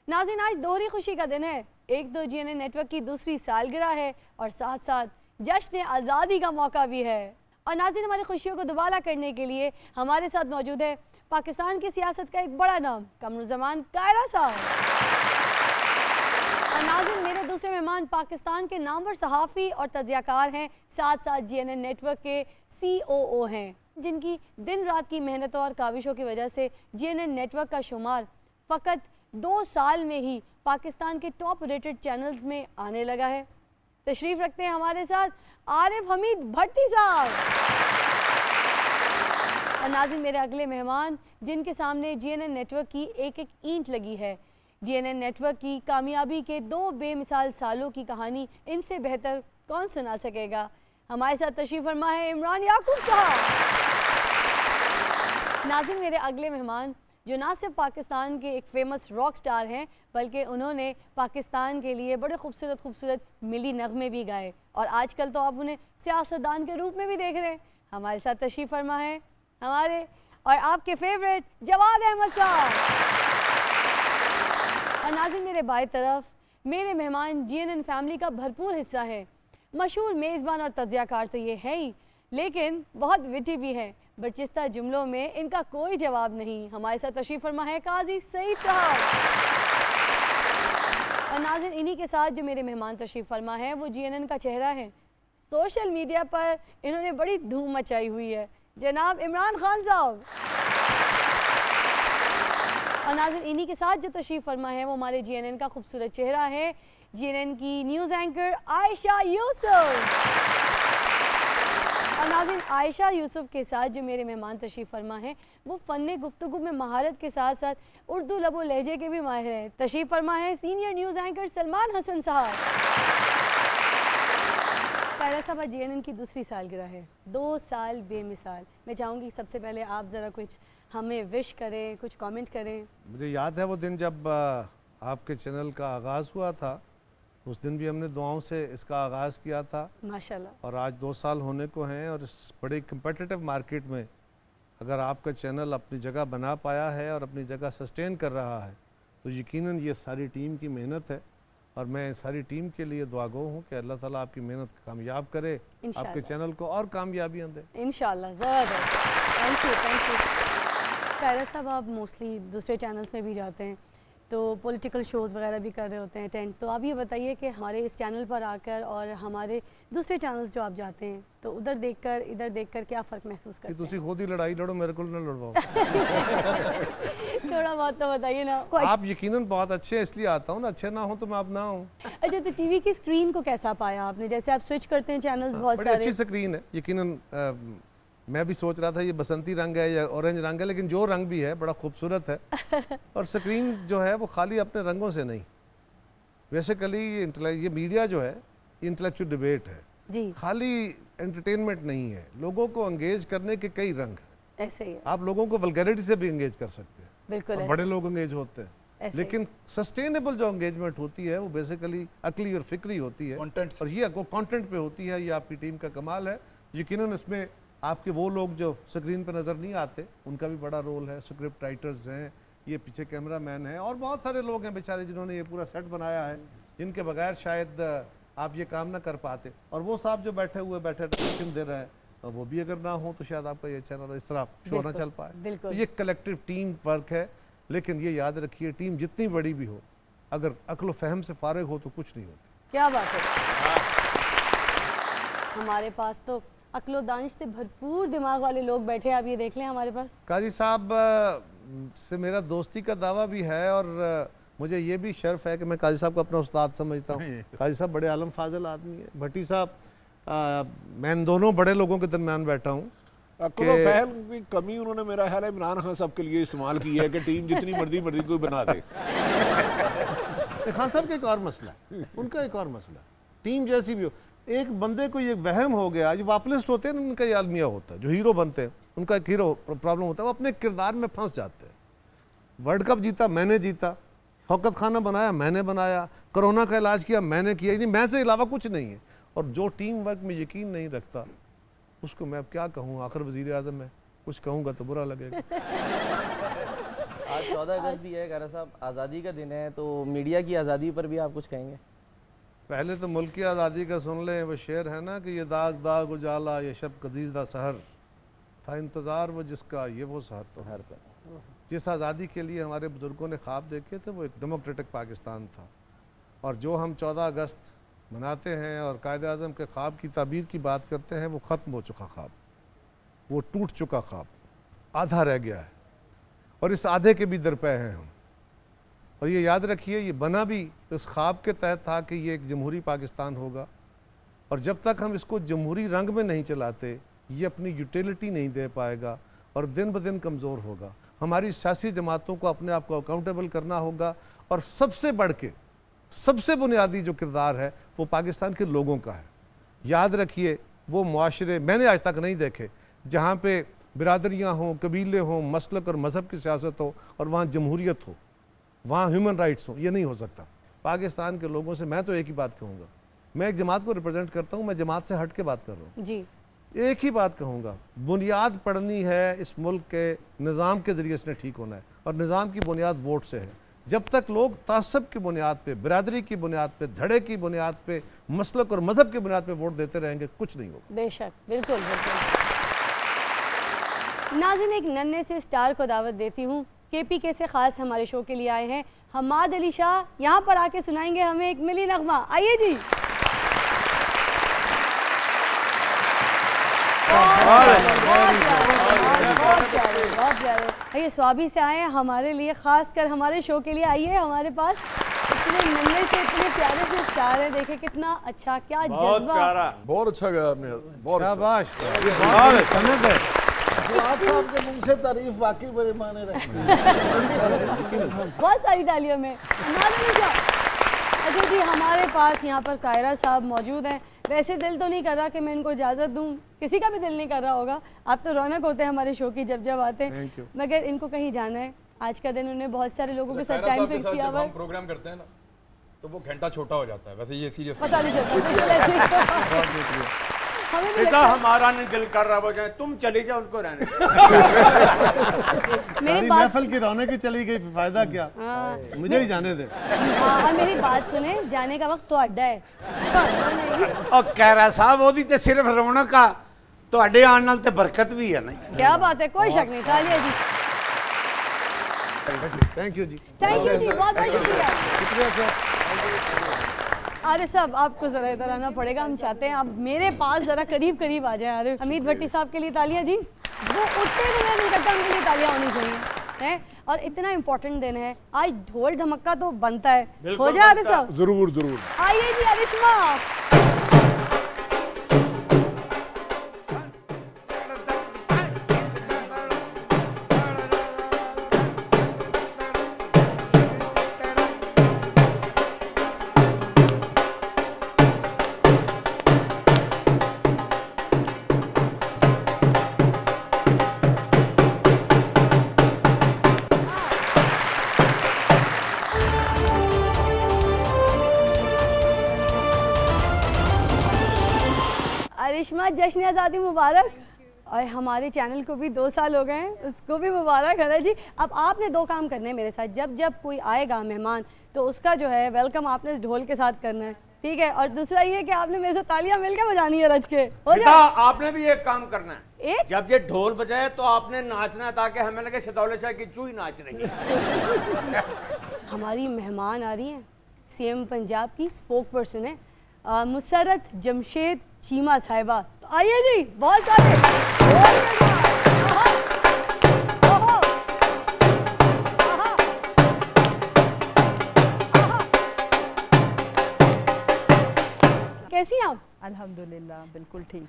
नाज़रीन, आज दोहरी खुशी का दिन है। एक तो जीएनएन नेटवर्क की दूसरी सालगिरह है और साथ साथ जश्न आज़ादी का मौका भी है। और नाज़रीन, हमारी खुशियों को दुबारा करने के लिए हमारे साथ मौजूद है पाकिस्तान की सियासत का एक बड़ा नाम कमरुज़्ज़मान कायरा साहब। और नाज़रीन, मेरे दूसरे मेहमान पाकिस्तान के नामवर सहाफ़ी और तज़ियाकार हैं, साथ साथ जीएनएन नेटवर्क के COO हैं, जिनकी दिन रात की मेहनतों और काविशों की वजह से जीएनएन नेटवर्क का शुमार फ़कत 2 साल में ही पाकिस्तान के टॉप रेटेड चैनल्स में आने लगा है। तशरीफ़ रखते हैं हमारे साथ आरिफ हमीद भट्टी साहब। और नाज़रीन, मेरे अगले मेहमान जिनके सामने जीएनएन नेटवर्क की एक एक ईंट लगी है। जीएनएन नेटवर्क की कामयाबी के 2 बेमिसाल सालों की कहानी इनसे बेहतर कौन सुना सकेगा। हमारे साथ तशरीफ़ फरमा है इमरान याकूब साहब। नाज़रीन, मेरे अगले मेहमान जो ना सिर्फ पाकिस्तान के एक फेमस रॉक स्टार हैं, बल्कि उन्होंने पाकिस्तान के लिए बड़े खूबसूरत मिली नगमे भी गाए और आजकल तो आप उन्हें सियासतदान के रूप में भी देख रहे हैं। हमारे साथ तशरीफ़ फरमा है हमारे और आपके फेवरेट जवाद अहमद साहब। और नाज़रीन, मेरे बाएं तरफ मेरे मेहमान जीएनएन फैमिली का भरपूर हिस्सा है। मशहूर मेज़बान और तज़ियाकार तो ये है ही, लेकिन बहुत विटी भी है। बरचिस्ता जुमलों में इनका कोई जवाब नहीं। हमारे साथ तशरीफ़ फरमा है काजी सईद साहब। और नाज़रीन, इन्हीं के साथ जो मेरे मेहमान तशरीफ़ फरमा है वो जीएनएन का चेहरा है। सोशल मीडिया पर इन्होंने बड़ी धूम मचाई हुई है, जनाब इमरान खान साहब। और नाज़रीन, इन्हीं के साथ जो तशरीफ़ फरमा है वो हमारे जीएनएन का खूबसूरत चेहरा है, जीएनएन की न्यूज़ एंकर आयशा यूसुफ। और नाज़रीन, आयशा यूसुफ के साथ जो मेरे मेहमान तशरीफ़ फरमा है वो फ़न गुफ्तगू में महारत के साथ साथ उर्दू लबो लहजे के भी माहिर हैं। तशरीफ़ फरमा है senior news anchor Salman Hasan साहब। कायरा साहब, जीएनएन की दूसरी सालगिरह है, 2 साल बेमिसाल। मैं चाहूँगी सबसे पहले आप ज़रा कुछ हमें विश करें, कुछ कमेंट करें। मुझे याद है वो दिन जब आपके चैनल का आगाज़ हुआ था, उस दिन भी हमने दुआओं से इसका आगाज़ किया था माशाल्लाह। और आज 2 साल होने को हैं और इस बड़े कम्पिटिटिव मार्केट में अगर आपका चैनल अपनी जगह बना पाया है और अपनी जगह सस्टेन कर रहा है तो यकीनन ये सारी टीम की मेहनत है और मैं सारी टीम के लिए दुआगो हूँ कि अल्लाह ताला आपकी मेहनत कामयाब करे, आपके चैनल को और कामयाबियाँ दे इंशाल्लाह। ज़बरदस्त, थैंक यू। कायरा साहब, आप मोस्टली दूसरे चैनल्स में भी जाते हैं तो पॉलिटिकल शोज़ वगैरह भी कर रहे होते हैं अटेंड, तो आप ये बताइए कि हमारे इस चैनल पर आकर और हमारे दूसरे चैनल्स जो आप जाते हैं तो उधर देखकर इधर देखकर क्या फ़र्क महसूस करते हैं? तुम खुद ही लड़ाई लड़ो, मेरे को न लड़वाओ। थोड़ा बहुत तो बताइए ना। आप यकीनन बहुत अच्छे हैं इसलिए आता हूँ ना, अच्छे ना हो तो मैं आप ना हूँ। अच्छा, तो टीवी की स्क्रीन को कैसा पाया आपने? जैसे आप स्विच करते हैं चैनल्स बहुत बड़ी सारे। अच्छी स्क्रीन है यकीनन। मैं भी सोच रहा था ये बसंती रंग है या ऑरेंज रंग है, लेकिन जो रंग भी है बड़ा खूबसूरत है। और स्क्रीन जो है वो खाली अपने रंगों से नहीं, बेसिकली ये मीडिया जो है इंटेलेक्चुअल डिबेट है जी, खाली एंटरटेनमेंट नहीं है। लोगों को एंगेज करने के कई रंग हैं। ऐसे ही है। आप लोगों को वल्गैरिटी से भी एंगेज कर सकते हैं, बिल्कुल बड़े लोग एंगेज होते हैं, ऐसे लेकिन सस्टेनेबल जो एंगेजमेंट होती है वो बेसिकली अकली और फिक्री होती है और ये कंटेंट पे होती है। ये आपकी टीम का कमाल है। यकीनन इसमें आपके वो लोग जो स्क्रीन पर नज़र नहीं आते उनका भी बड़ा रोल है। स्क्रिप्ट राइटर्स हैं, ये पीछे कैमरा मैन हैं और बहुत सारे लोग हैं बेचारे जिन्होंने ये पूरा सेट बनाया है, जिनके बगैर शायद आप ये काम ना कर पाते। और वो साहब जो बैठे टीम दे रहे हैं, वो भी अगर ना हो तो शायद आपका ये चैनल इस तरह शो ना चल पाए। तो ये कलेक्टिव टीम वर्क है। लेकिन ये याद रखिए, टीम जितनी बड़ी भी हो, अगर अक्ल फहम से फारिग हो तो कुछ नहीं होती। क्या बात है। हमारे पास तो अक्लो दानिश से भरपूर दिमाग वाले लोग बैठे हैं। आप ये देख लें, हमारे पास काजी साहब से मेरा दोस्ती का दावा भी है और मुझे ये भी शर्फ है कि मैं काजी साहब को अपना उस्ताद समझता हूँ। काजी साहब बड़े आलम फाजल आदमी है। भट्टी साहब, मैं इन दोनों बड़े लोगों के दरमियान बैठा हूँ। फहम की कमी उन्होंने मेरा ख्याल है इमरान खान साहब के लिए इस्तेमाल की है कि टीम जितनी मर्जी कोई बना दे। खान साहब का एक और मसला है, उनका एक और मसला, टीम जैसी भी हो, एक बंदे को ये वहम हो गया, जो वापलिस्ट होते हैं ना, उनका ये आलमिया होता है, जो हीरो बनते हैं उनका एक हीरो प्रॉब्लम होता है, वो अपने किरदार में फंस जाते हैं। वर्ल्ड कप जीता मैंने जीता, शौकत खाना बनाया मैंने बनाया, कोरोना का इलाज किया मैंने किया, यानी मैं से अलावा कुछ नहीं है। और जो टीम वर्क में यकीन नहीं रखता उसको मैं अब क्या कहूँ, आखिर वज़ीर आज़म है, कुछ कहूँगा तो बुरा लगेगा। आज 14 अगस्त भी है खैरा साहब, आज़ादी का दिन है, तो मीडिया की आज़ादी पर भी आप कुछ कहेंगे? पहले तो मुल्क की आज़ादी का सुन लें, वो शेर है ना कि ये दाग दाग उजाला ये शब कदीदा सहर था इंतज़ार वो जिसका ये वो सहर तो हर पे जिस आज़ादी के लिए हमारे बुज़ुर्गों ने ख्वाब देखे थे वो एक डेमोक्रेटिक पाकिस्तान था। और जो हम 14 अगस्त मनाते हैं और कायद आज़म के ख्वाब की ताबीर की बात करते हैं, वो ख़त्म हो चुका ख्वाब, वो टूट चुका ख्वाब, आधा रह गया है और इस आधे के भी दरपे हैं हम। और ये याद रखिए, ये बना भी इस ख्वाब के तहत था कि ये एक जमहूरी पाकिस्तान होगा, और जब तक हम इसको जमहूरी रंग में नहीं चलाते ये अपनी यूटिलिटी नहीं दे पाएगा और दिन ब दिन कमज़ोर होगा। हमारी सियासी जमातों को अपने आप को अकाउंटेबल करना होगा, और सबसे बढ़ के सबसे बुनियादी जो किरदार है वो पाकिस्तान के लोगों का है। याद रखिए, वो मुआशरे मैंने आज तक नहीं देखे जहाँ पे बिरादरियाँ हों, कबीले हों, मसलक और मज़हब की सियासत हो और वहाँ जमहूरियत हो, वहाँ ह्यूमन राइट्स हो। ये नहीं हो सकता। पाकिस्तान के लोगों से मैं तो एक ही बात कहूँगा, मैं एक जमात को रिप्रेजेंट करता हूँ, मैं जमात से हट के बात कर रहा हूँ जी। एक ही बात कहूँगा, बुनियाद पड़नी है इस मुल्क के निज़ाम के ज़रिए इसने ठीक होना है, और निज़ाम की बुनियाद वोट से है। जब तक लोग तासब की बुनियाद पे, बिरादरी की बुनियाद पे, धड़े की बुनियाद पे, मसलक और मज़हब की बुनियाद पे वोट देते रहेंगे, कुछ नहीं होगा। बेशक, बिल्कुल बिल्कुल। नाज़रीन, एक नन्हे से स्टार को दावत देती हूँ। KPK से ख़ास हमारे शो के लिए आए हैं हमाद अली शाह, यहाँ पर आके सुनाएंगे हमें एक मिली नगमा। आइए जी। बहुत प्यारे। ये स्वाभी से आए हैं हमारे लिए, खास कर हमारे शो के लिए। आइए हमारे पास, इतने नन्हे से इतने प्यारे से स्टार हैं। देखे कितना अच्छा, क्या जज्बा। बहुत अच्छा गया आपने, बहुत शाबाश। साहब के मुंह से तारीफ वाकई बड़े माने रखती है। बहुत सारी तालियों में। अच्छा जी, हमारे पास यहाँ पर कायरा साहब मौजूद हैं। वैसे दिल तो नहीं कर रहा कि मैं इनको इजाज़त दूँ, किसी का भी दिल नहीं कर रहा होगा। आप तो रौनक होते हैं हमारे शो की जब जब आते हैं, मगर इनको कहीं जाना है। आज का दिन उन्हें बहुत सारे लोगों के साथ टाइम फिक्स किया हुआ है। प्रोग्राम करते हैं ना तो वो घंटा छोटा हो जाता है, वैसे ये सीरियस पता नहीं चलता। हमें भी बेटा हमारा नहीं दिल कर रहा, वो जाए तुम चली जाओ, उनको रहने मेरी बात महफिल की रौनक ही चली गई, फायदा क्या। मुझे ही जाने दे। हाँ, मेरी बात सुने, जाने का वक्त तो अड्डा है। और कैरा साहब ओदी ते सिर्फ रौनक आ, ਤੁਹਾਡੇ ਆਉਣ ਨਾਲ ਤੇ बरकत भी है ना। क्या बात है, कोई शक नहीं। तालियां जी। थैंक यू जी, थैंक यू जी, बहुत बहुत शुक्रिया। आरिफ साहब, आपको जरा इधर आना पड़ेगा। हम चाहते हैं आप मेरे पास जरा करीब करीब आ जाए। आरिफ, हमीद भट्टी साहब के लिए तालियां जी। वो उठते हुए नहीं करता, उनके लिए तालियां होनी चाहिए हैं। और इतना इम्पोर्टेंट दिन है आज, ढोल धमक्का तो बनता है। हो जाए आरिफ साहब? जरूर जरूर। आइए जी आरिशमा। आरिशमा, जश्न आज़ादी मुबारक। और हमारे चैनल को भी 2 साल हो गए हैं, उसको भी मुबारक है जी। अब आपने 2 काम करने हैं मेरे साथ। जब जब कोई आएगा मेहमान तो उसका जो है वेलकम आपने इस ढोल के साथ करना है, ठीक है? और दूसरा ये कि आपने मेरे से तालियां मिलकर बजानी है रज के। हो बेटा जाए? आपने भी एक काम करना है, एक जब ये ढोल बजाए तो आपने नाचना है, ताकि हमें लगे शतौले शाह की चूही नाच रही है। हमारी मेहमान आ रही हैं, CM पंजाब की स्पोक पर्सन है मुसरत जमशेद चीमा साहिबा। तो आइए जी, बहुत सारे। कैसी हैं आप? अल्हम्दुलिल्लाह बिल्कुल ठीक।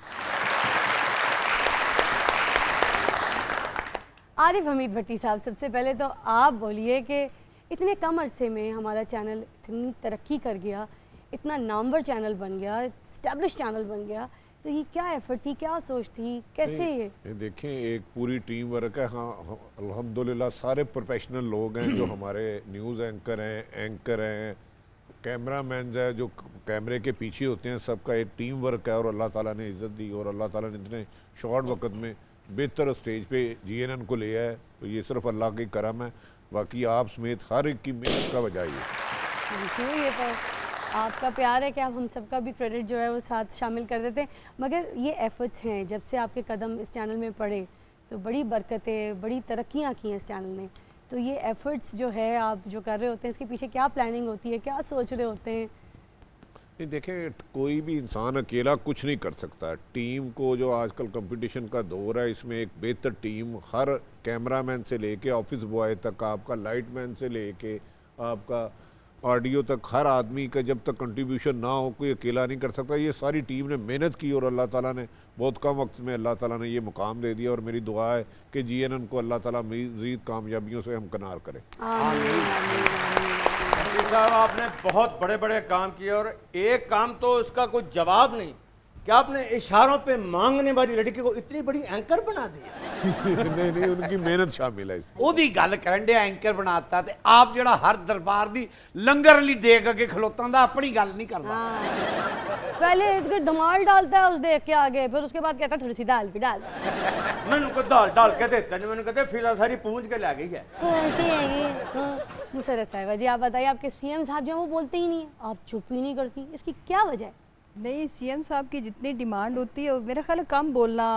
आरिफ हमीद भट्टी साहब, सबसे पहले तो आप बोलिए कि इतने कम अरसे में हमारा चैनल इतनी तरक्की कर गया, इतना नामवर चैनल बन गया, एस्टेब्लिश चैनल बन गया, तो ये क्या एफर्ट थी, क्या सोच थी, कैसे ये? देखें, एक पूरी टीम वर्क है। हाँ, अल्हम्दुलिल्लाह सारे प्रोफेशनल लोग हैं जो हमारे न्यूज़ एंकर हैं, कैमरामैन है जो कैमरे के पीछे होते हैं। सबका एक टीम वर्क है और अल्लाह ताला ने इज़्ज़त दी और अल्लाह ताला ने इतने शॉर्ट वक्त में बेहतर स्टेज पे GNN को लिया है, तो ये सिर्फ अल्लाह की करम है। बाकी आप समेत हर एक की मेहनत का वजह ये। क्यों, ये तो आपका प्यार है कि आप हम सबका भी क्रेडिट जो है वो साथ शामिल कर देते हैं। मगर ये एफर्ट्स हैं, जब से आपके कदम इस चैनल में पड़े तो बड़ी बरकतें, बड़ी तरक्कियाँ की हैं इस चैनल ने। तो ये एफर्ट्स जो है आप जो कर रहे होते हैं, इसके पीछे क्या प्लानिंग होती है, क्या सोच रहे होते हैं? नहीं देखें, कोई भी इंसान अकेला कुछ नहीं कर सकता। टीम को, जो आजकल कंपटीशन का दौर है, इसमें एक बेहतर टीम, हर कैमरामैन से लेके ऑफिस बॉय तक, आपका लाइटमैन से लेके आपका ऑडियो तक, हर आदमी का जब तक कंट्रीब्यूशन ना हो कोई अकेला नहीं कर सकता। ये सारी टीम ने मेहनत की और अल्लाह ताला ने बहुत कम वक्त में अल्लाह ताला ने ये मुकाम दे दिया। और मेरी दुआ है कि GNN को अल्लाह ताला मज़ीद कामयाबियों से हमकिनार करे। साहब आपने बहुत बड़े बड़े काम किए और एक काम तो इसका कोई जवाब नहीं कि आपने इशारों पे मांगने वाली लड़की को इतनी बड़ी एंकर बना दिया। नहीं नहीं, उनकी मेहनत शामिल है इसमें। ਉਹਦੀ ਗੱਲ ਕਰਨ ਦੇ ਐਂਕਰ ਬਣਾਤਾ ਤੇ ਆਪ ਜਿਹੜਾ ਹਰ ਦਰਬਾਰ ਦੀ ਲੰਗਰ ਲਈ ਦੇਖ ਅੱਗੇ ਖਲੋਤਾ ਹੁੰਦਾ, ਆਪਣੀ ਗੱਲ नहीं करता। पहले इधर धमाल डालता है उस देख के आगे, फिर उसके बाद कहता है थोड़ी सी दाल भी डाल। मैंने को दाल डाल के देता नहीं, मैंने कहते फिलहाल सारी पूंछ के ला गई है। बोलती है ये। मुसर्रत साहिबा जी, आप बताइए, आपके CM साहब जो हैं वो बोलते ही नहीं है, आप चुप ही नहीं करती, इसकी क्या वजह है? नहीं, CM साहब की जितनी डिमांड होती है मेरा ख्याल है कम बोलना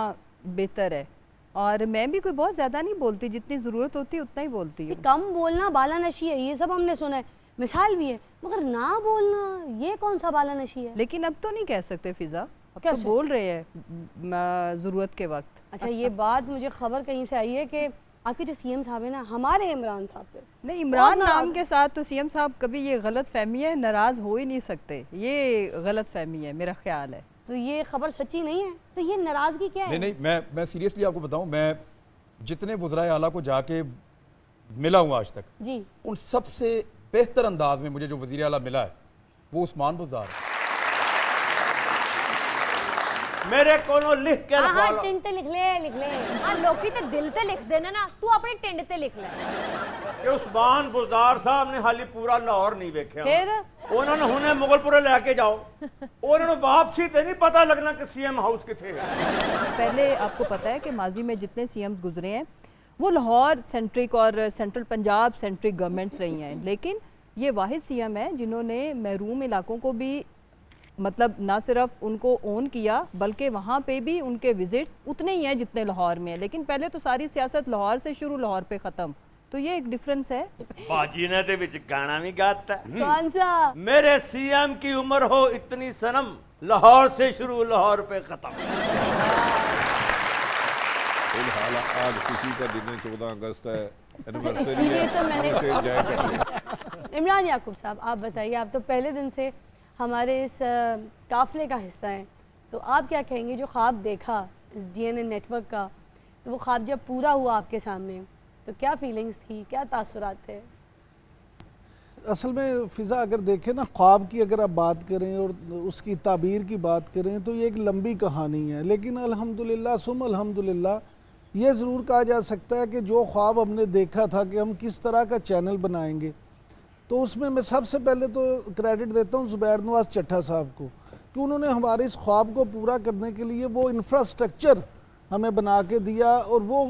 बेहतर है, और मैं भी कोई बहुत ज़्यादा नहीं बोलती, जितनी ज़रूरत होती है उतना ही बोलती हूँ। कम बोलना बाला नशी है, ये सब हमने सुना है, मिसाल भी है, मगर ना बोलना ये कौन सा बाला नशी है? लेकिन अब तो नहीं कह सकते फिजा, अब तो कैसे? बोल रहे हैं ज़रूरत के वक्त। अच्छा, ये बात मुझे खबर कहीं से आई है कि आपके जो CM साहब है ना, हमारे इमरान साहब से नहीं, इमरान और नाम के साथ तो CM साहब कभी ये गलत फहमी है, नाराज़ हो ही नहीं सकते, ये गलत फहमी है मेरा ख्याल है। तो ये खबर सच्ची नहीं है, तो ये नाराज़गी क्या है? नहीं, मैं सीरियसली आपको बताऊं, मैं जितने वज़राए आला को जाके मिला हूँ आज तक, जी, उन सबसे बेहतर अंदाज में मुझे जो वज़ीर आला मिला है वो उस्मान बुज़दार है। मेरे को लिख के हाँ टिंड ते लिख ले। हाँ लोकी ते दिल ते लिख देना ना, तू अपने टिंड ते लिख ले। कि उस्मान बुज़दार साहब ने हाली पूरा लाहौर नहीं देखा, फिर उन्होंने हुने मुगलपुरे लेके जाओ, उन्होंने वापसी ते नहीं पता लगना कि CM हाउस किथे है। पहले आपको पता है कि माजी में जितने CMs गुजरे हैं वो लाहौर सेंट्रिक और सेंट्रल पंजाब सेंट्रिक गवर्नमेंट्स रही हैं, लेकिन ये वाहिद CM है जिन्होंने महरूम इलाकों को भी, मतलब ना सिर्फ उनको ओन किया बल्कि वहाँ पे भी उनके विजिट्स उतने ही हैं जितने लाहौर में हैं। लेकिन पहले तो सारी सियासत लाहौर से शुरू, लाहौर पे ख़त्म, तो ये एक डिफरेंस है। बाजी ने ते विच गाना भी गाता कौन सा? मेरे CM की उम्र हो इतनी सनम, लाहौर से शुरू लाहौर पे खत्म। फिलहाल आज खुशी का दिन है, 14 अगस्त है, एनिवर्सरी इसीलिए तो मैंने है। इमरान याकूब साहब, आप बताइए, आप तो पहले दिन से हमारे इस काफिले का हिस्सा हैं, तो आप क्या कहेंगे, जो ख्वाब देखा इस GNN नेटवर्क का, तो वो ख्वाब जब पूरा हुआ आपके सामने तो क्या फीलिंग्स थी, क्या तासुरात थे? असल में फ़िज़ा अगर देखें ना, ख्वाब की अगर आप बात करें और उसकी ताबीर की बात करें तो ये एक लंबी कहानी है, लेकिन अल्हम्दुलिल्लाह सुम अल्हम्दुलिल्लाह ये ज़रूर कहा जा सकता है कि जो ख्वाब हमने देखा था कि हम किस तरह का चैनल बनाएंगे, तो उसमें मैं सबसे पहले तो क्रेडिट देता हूँ ज़ुबैर नवाज़ चट्टा साहब को कि उन्होंने हमारे इस ख्वाब को पूरा करने के लिए वो इंफ्रास्ट्रक्चर हमें बना के दिया और वो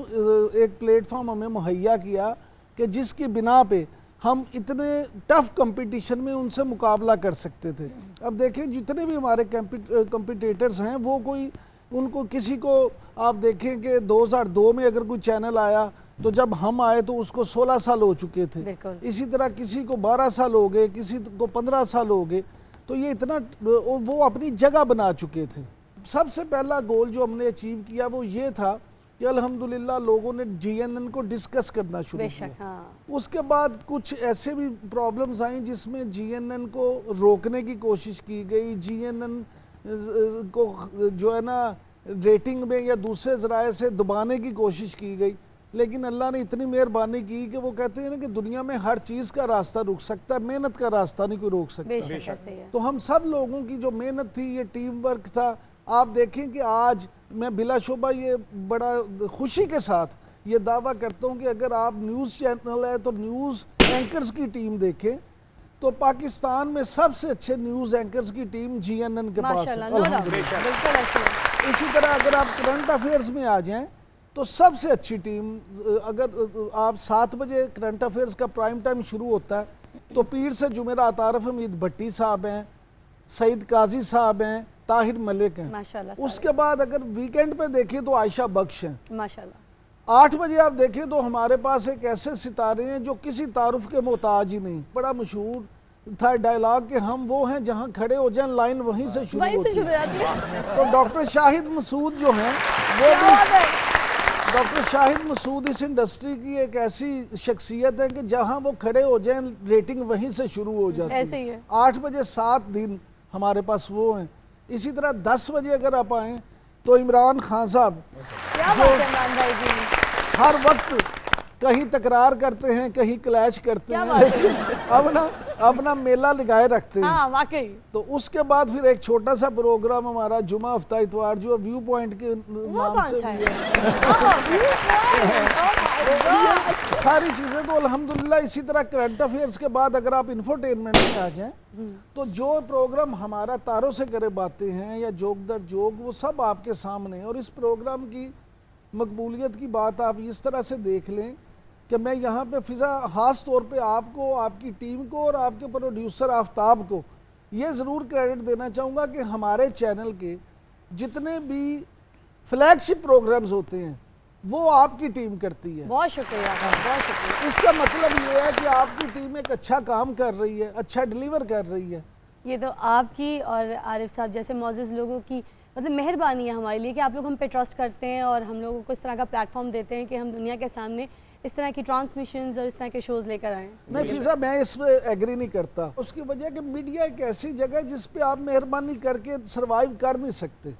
एक प्लेटफॉर्म हमें मुहैया किया कि जिसकी बिना पे हम इतने टफ कंपटीशन में उनसे मुकाबला कर सकते थे। अब देखें जितने भी हमारे कंपटीटर्स हैं वो कोई, उनको किसी को आप देखें कि 2002 में अगर कोई चैनल आया तो जब हम आए तो उसको 16 साल हो चुके थे, इसी तरह किसी को 12 साल हो गए, किसी को 15 साल हो गए, तो ये इतना वो अपनी जगह बना चुके थे। सबसे पहला गोल जो हमने अचीव किया वो ये था कि अल्हम्दुलिल्लाह लोगों ने GNN को डिस्कस करना शुरू किया। हाँ। उसके बाद कुछ ऐसे भी प्रॉब्लम्स आई जिसमें GNN को रोकने की कोशिश की गई, GNN को जो है ना रेटिंग में या दूसरे ज़राए से दबाने की कोशिश की गई, लेकिन अल्लाह ने इतनी मेहरबानी की कि वो कहते हैं ना कि दुनिया में हर चीज़ का रास्ता रुक सकता है, मेहनत का रास्ता नहीं कोई रोक सकता। तो हम सब लोगों की जो मेहनत थी, ये टीम वर्क था, आप देखें कि आज मैं बिलाशुबा ये बड़ा खुशी के साथ ये दावा करता हूँ कि अगर आप न्यूज़ चैनल है तो न्यूज़ एंकर्स की टीम देखें तो पाकिस्तान में सबसे अच्छे न्यूज़ एंकर्स की टीम GNN के पास है। इसी तरह अगर आप करंट अफेयर्स में आ जाएं तो सबसे अच्छी टीम, अगर आप 7 बजे करंट अफेयर्स का प्राइम टाइम शुरू होता है तो पीर से जुमेरात आरिफ हमीद भट्टी साहब हैं, सईद काजी साहब हैं, ताहिर मलिक हैं। माशाल्लाह। उसके बाद अगर वीकेंड पे देखें तो आयशा बख्श हैं। माशाल्लाह। 8 बजे आप देखें तो हमारे पास एक ऐसे सितारे हैं जो किसी तारुफ के मोहताज ही नहीं। बड़ा मशहूर था डायलॉग कि हम वो हैं जहां खड़े हो जाएं लाइन वहीं से शुरू होती है। तो डॉक्टर शाहिद मसूद जो हैं वो डॉक्टर शाहिद मसूद इस इंडस्ट्री की एक ऐसी शख्सियत है कि जहां वो खड़े हो जाएं रेटिंग वहीं से शुरू हो जाती ऐसे ही है। 8 बजे 7 दिन हमारे पास वो हैं। इसी तरह 10 बजे अगर आप आएँ तो इमरान खान साहब क्या बात है इमरान भाई जी, हर वक्त कहीं तकरार करते हैं, कहीं क्लैश करते हैं, लेकिन अब ना मेला लगाए रखते हैं। हाँ वाकई। तो उसके बाद फिर एक छोटा सा प्रोग्राम हमारा जुमा हफ्ता इतवार जो व्यू पॉइंट के नाम से भी है। सारी चीजें तो अल्हम्दुलिल्लाह। इसी तरह करंट अफेयर्स के बाद अगर आप इंफोटेनमेंट में आ जाएं तो जो प्रोग्राम हमारा तारों से करे बातें हैं या जोक दर जोक, वो सब आपके सामने है। और इस प्रोग्राम की मकबूलियत की बात आप इस तरह से देख लें कि मैं यहाँ पे फिजा ख़ास तौर पे आपको, आपकी टीम को और आपके प्रोड्यूसर आफ्ताब को ये ज़रूर क्रेडिट देना चाहूँगा कि हमारे चैनल के जितने भी फ्लैगशिप प्रोग्राम्स होते हैं वो आपकी टीम करती है। बहुत शुक्रिया, बहुत शुक्रिया। इसका मतलब ये है कि आपकी टीम एक अच्छा काम कर रही है, अच्छा डिलीवर कर रही है। ये तो आपकी और आरिफ साहब जैसे मौजूद लोगों की मतलब मेहरबानी है हमारे लिए कि आप लोग हम पे ट्रस्ट करते हैं और हम लोगों को इस तरह का प्लेटफॉर्म देते हैं कि हम दुनिया के सामने इस तरह की ट्रांसमिशंस और इस तरह के शोज़ लेकर आएँ। नहीं फिजा, मैं इस पे एग्री नहीं करता। उसकी वजह कि मीडिया एक ऐसी जगह है जिस पे आप मेहरबानी करके सरवाइव कर नहीं सकते।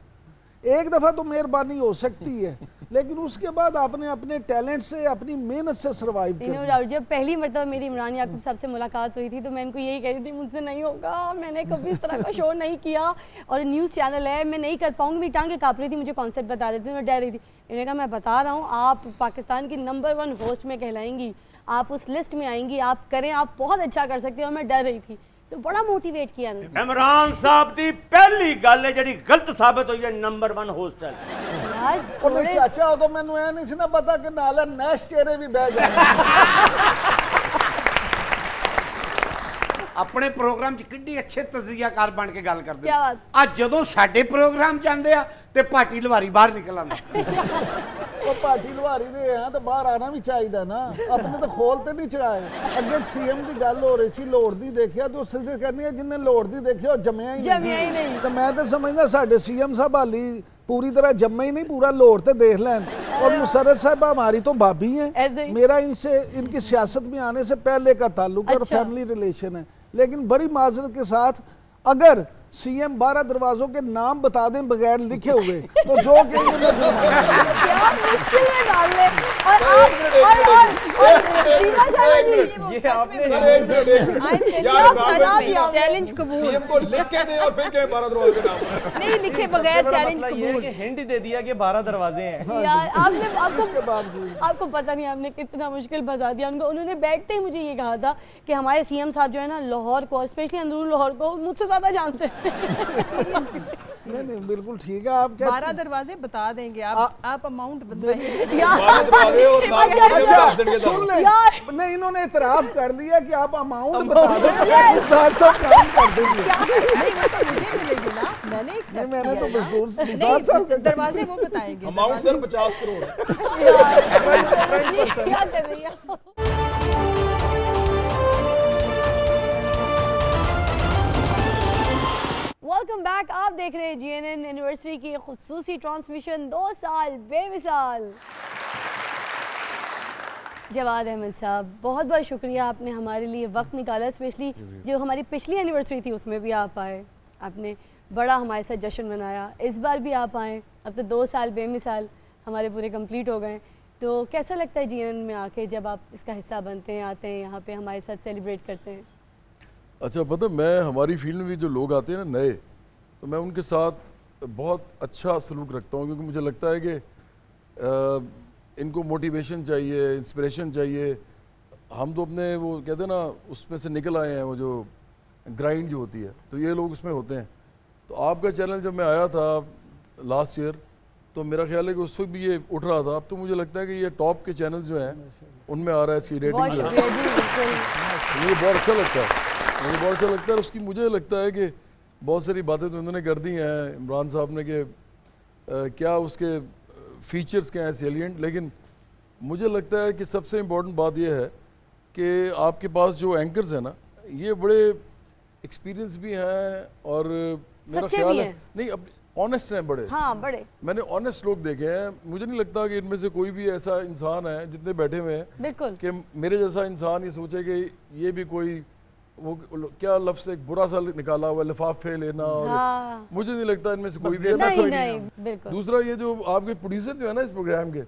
एक दफ़ा तो मेहरबानी हो सकती है लेकिन उसके बाद आपने अपने टैलेंट से, अपनी मेहनत से सरवाइव करना। जब पहली मरतबा मेरी इमरान याकूब साहब से मुलाकात हुई थी तो मैं इनको यही कह रही थी मुझसे नहीं होगा, मैंने कभी इस तरह का शो नहीं किया और न्यूज़ चैनल है, मैं नहीं कर पाऊंगी। मेरी टांगें काँप रही थी, मुझे कॉन्सेप्ट बता रहे थे, मैं डर रही थी। इन्होंने कहा मैं बता रहा हूँ आप पाकिस्तान की नंबर 1 होस्ट में कहलाएंगी, आप उस लिस्ट में आएंगी, आप करें, आप बहुत अच्छा कर सकते हो। और मैं डर रही थी तो बड़ा मोटिवेट किया इमरान साहब की पहली गल है जी गलत साबित हुई है नंबर 1 होस्ट है। चाचा उदो मैनू ऐ नहीं सी ना पता कि नाल नैश चेहरे भी बह जाए। अपने प्रोग्राम च किड्डी अच्छे तजजियाकार बन के गल करते क्या बात? आज जदों साडे प्रोग्राम च आंदे आ ते भाटी लवारी बाहर निकल आंदा। वो पार्टी लुहारी दे हैं तो बाहर आना भी चाहिए ना, अपने तो खोल ते नहीं चढ़ाए। अगे सीएम की गल हो रही सी, लोड़ दी देखिया तो उससे कहनी है जिन्हें लोड़ दी देखिया जमया ही नहीं। तो मैं तो समझदा साडे सीएम साहब हाली पूरी तरह जम्मे ही नहीं, पूरा लोड़ ते देख लें। और मुशर्रफ साहब हमारी तो भाभी हैं, मेरा इनसे इनकी सियासत में आने से पहले का ताल्लुक और फैमिली रिलेशन है। लेकिन बड़ी माजरत के साथ अगर सीएम 12 दरवाजों के नाम बता दें बगैर लिखे हुए तो जो कहेंगे क्या मुश्किल में डाल ले। और चैलेंज कबूल, सीएम को लिख के दे और फिर कहे 12 दरवाजे के नाम नहीं लिखे बगैर चैलेंज कबूल। हिंट दे दिया कि 12 दरवाजे हैं। यार आपको पता नहीं आपने कितना मुश्किल बता दिया उनको। उन्होंने बैठते ही मुझे ये कहा था कि हमारे सीएम साहब जो है ना लाहौर को, स्पेशली अंदरून लाहौर को मुझसे ज्यादा जानते हैं। नहीं बिल्कुल ठीक है। आप 12 दरवाजे बता देंगे आप अमाउंट बताइए। सुन ले, नहीं इन्होंने इतराफ कर दिया कि आप अमाउंट बता दें, सब काम कर देंगे। मुझे मिलेगी ना, मैंने तो मजदूर दरवाजे वो बताएंगे। Amount sir 50 crore. क्या कर रही है? Welcome back. आप देख रहे हैं जीएनएन यूनिवर्सिटी की खुसूसी ट्रांसमिशन 2 साल बेमिसाल। जवाद अहमद साहब बहुत बहुत शुक्रिया, आपने हमारे लिए वक्त निकाला, स्पेशली जो हमारी पिछली एनिवर्सरी थी उसमें भी आप आए, आपने बड़ा हमारे साथ जश्न मनाया। इस बार भी आप आए, अब तो 2 साल बेमिसाल हमारे पूरे कंप्लीट हो गए। तो कैसा लगता है जीएनएन में आके जब आप इसका हिस्सा बनते हैं, आते हैं यहाँ पे हमारे साथ सेलिब्रेट करते हैं? अच्छा पता, मैं हमारी फील्ड में भी जो लोग आते हैं ना नए, तो मैं उनके साथ बहुत अच्छा सलूक रखता हूँ, क्योंकि मुझे लगता है कि इनको मोटिवेशन चाहिए, इंस्पिरेशन चाहिए। हम तो अपने वो कहते हैं ना उसमें से निकल आए हैं, वो जो ग्राइंड जो होती है, तो ये लोग उसमें होते हैं। तो आपका चैनल जब मैं आया था लास्ट ईयर तो मेरा ख्याल है कि उस वक्त भी ये उठ रहा था। अब तो मुझे लगता है कि ये टॉप के चैनल जो हैं उनमें आ रहा है, इसकी रेटिंग जो है मुझे बहुत अच्छा लगता है, मुझे बहुत अच्छा लगता है। उसकी मुझे लगता है कि बहुत सारी बातें तो इन्होंने कर दी हैं इमरान साहब ने कि क्या उसके फीचर्स क्या हैं सेलिएंट, लेकिन मुझे लगता है कि सबसे इम्पोर्टेंट बात यह है कि आपके पास जो एंकर्स हैं ना, ये बड़े एक्सपीरियंस भी हैं और मेरा ख्याल है नहीं अब ऑनेस्ट हैं बड़े। हाँ, बड़े मैंने ऑनेस्ट लोग देखे हैं, मुझे नहीं लगता कि इनमें से कोई भी ऐसा इंसान है जितने बैठे हुए हैं बिल्कुल कि मेरे जैसा इंसान ये सोचे कि ये भी कोई वो क्या लफ्ज़ एक बुरा सा निकाला हुआ लिफाफे लेना और हाँ। मुझे नहीं लगता इनमें से कोई भी है। नहीं, नहीं, बिल्कुल। दूसरा ये जो आपके प्रोड्यूसर जो है ना इस प्रोग्राम के,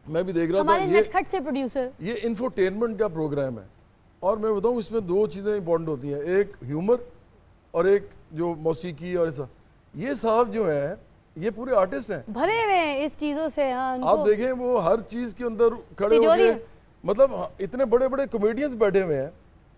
मैं भी देख रहा था, हमारे नटखट से प्रोड्यूसर, ये इंफोटेनमेंट का प्रोग्राम है और मैं बताऊं इसमें दो चीज़ें इंपॉर्टेंट होती हैं, एक ह्यूमर और एक जो मौसीकी और ऐसा। ये साहब जो हैं ये पूरे आर्टिस्ट हैं, भरे हुए हैं इस चीज़ों से। हाँ, आप देखें वो हर चीज़ के अंदर खड़े होके मतलब इतने बड़े बड़े कॉमेडियंस बैठे हुए हैं,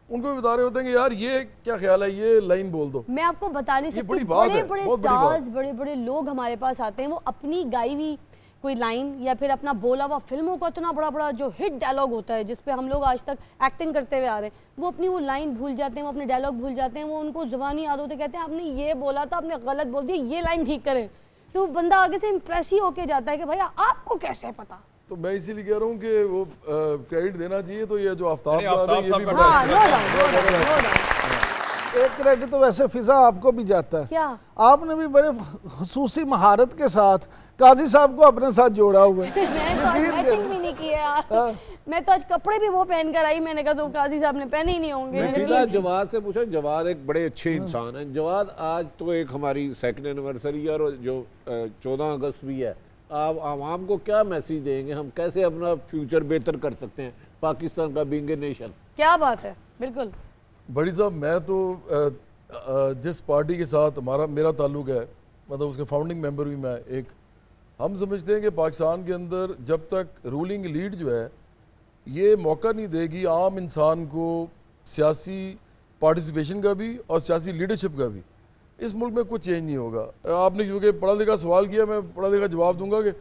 उनको भी बता रहे होते हैं कि यार ये क्या ख्याल है, ये लाइन बोल दो। मैं आपको बता नहीं सकती, बड़ी बात है, बड़े बहुत बड़ी स्टार्स, बात। बड़े बड़े लोग हमारे पास आते हैं, वो अपनी गाई हुई कोई लाइन या फिर अपना बोला हुआ फिल्मों का इतना बड़ा बड़ा जो हिट डायलॉग होता है जिस पे हम लोग आज तक एक्टिंग करते हुए आ रहे हैं, वो अपनी वो लाइन भूल जाते हैं, वो अपने डायलॉग भूल जाते हैं, वो उनको ज़बानी याद होते, कहते हैं आपने ये बोला था, आपने गलत बोल दिया, ये लाइन ठीक करें। तो बंदा आगे से इम्प्रेस ही होके जाता है कि भैया आपको कैसे पता। तो मैं इसीलिए कह रहा हूँ कि वो क्रेडिट देना चाहिए, तो ये जो आफ्ताब साहब है ये भी हाँ, नो डाउट। एक क्रेडिट तो वैसे फिजा आपको भी जाता है, क्या आपने भी बड़े खसूसी महारत के साथ काजी साहब को अपने साथ जोड़ा हुआ है। मैं तो मैचिंग भी नहीं किया, मैं तो आज कपड़े भी वो पहन कर आई, मैंने कहा तो काजी साहब ने पहने ही नहीं होंगे। फिजा जवाद से पूछो, जवाद एक बड़े अच्छे इंसान हैं। जवाद आज तो एक हमारी 2nd एनिवर्सरी और जो 14 अगस्त भी है, आप आवाम को क्या मैसेज देंगे, हम कैसे अपना फ्यूचर बेहतर कर सकते हैं पाकिस्तान का बीइंग ए नेशन? क्या बात है, बिल्कुल। बड़ी साहब मैं तो जिस पार्टी के साथ मेरा ताल्लुक है, मतलब उसके फाउंडिंग मेंबर भी मैं एक, हम समझते हैं कि पाकिस्तान के अंदर जब तक रूलिंग लीड जो है ये मौका नहीं देगी आम इंसान को सियासी पार्टिसिपेशन का भी और सियासी लीडरशिप का भी, इस मुल्क में कुछ चेंज नहीं होगा। आपने क्योंकि पढ़ा लिखा सवाल किया, मैं पढ़ा लिखा जवाब दूंगा कि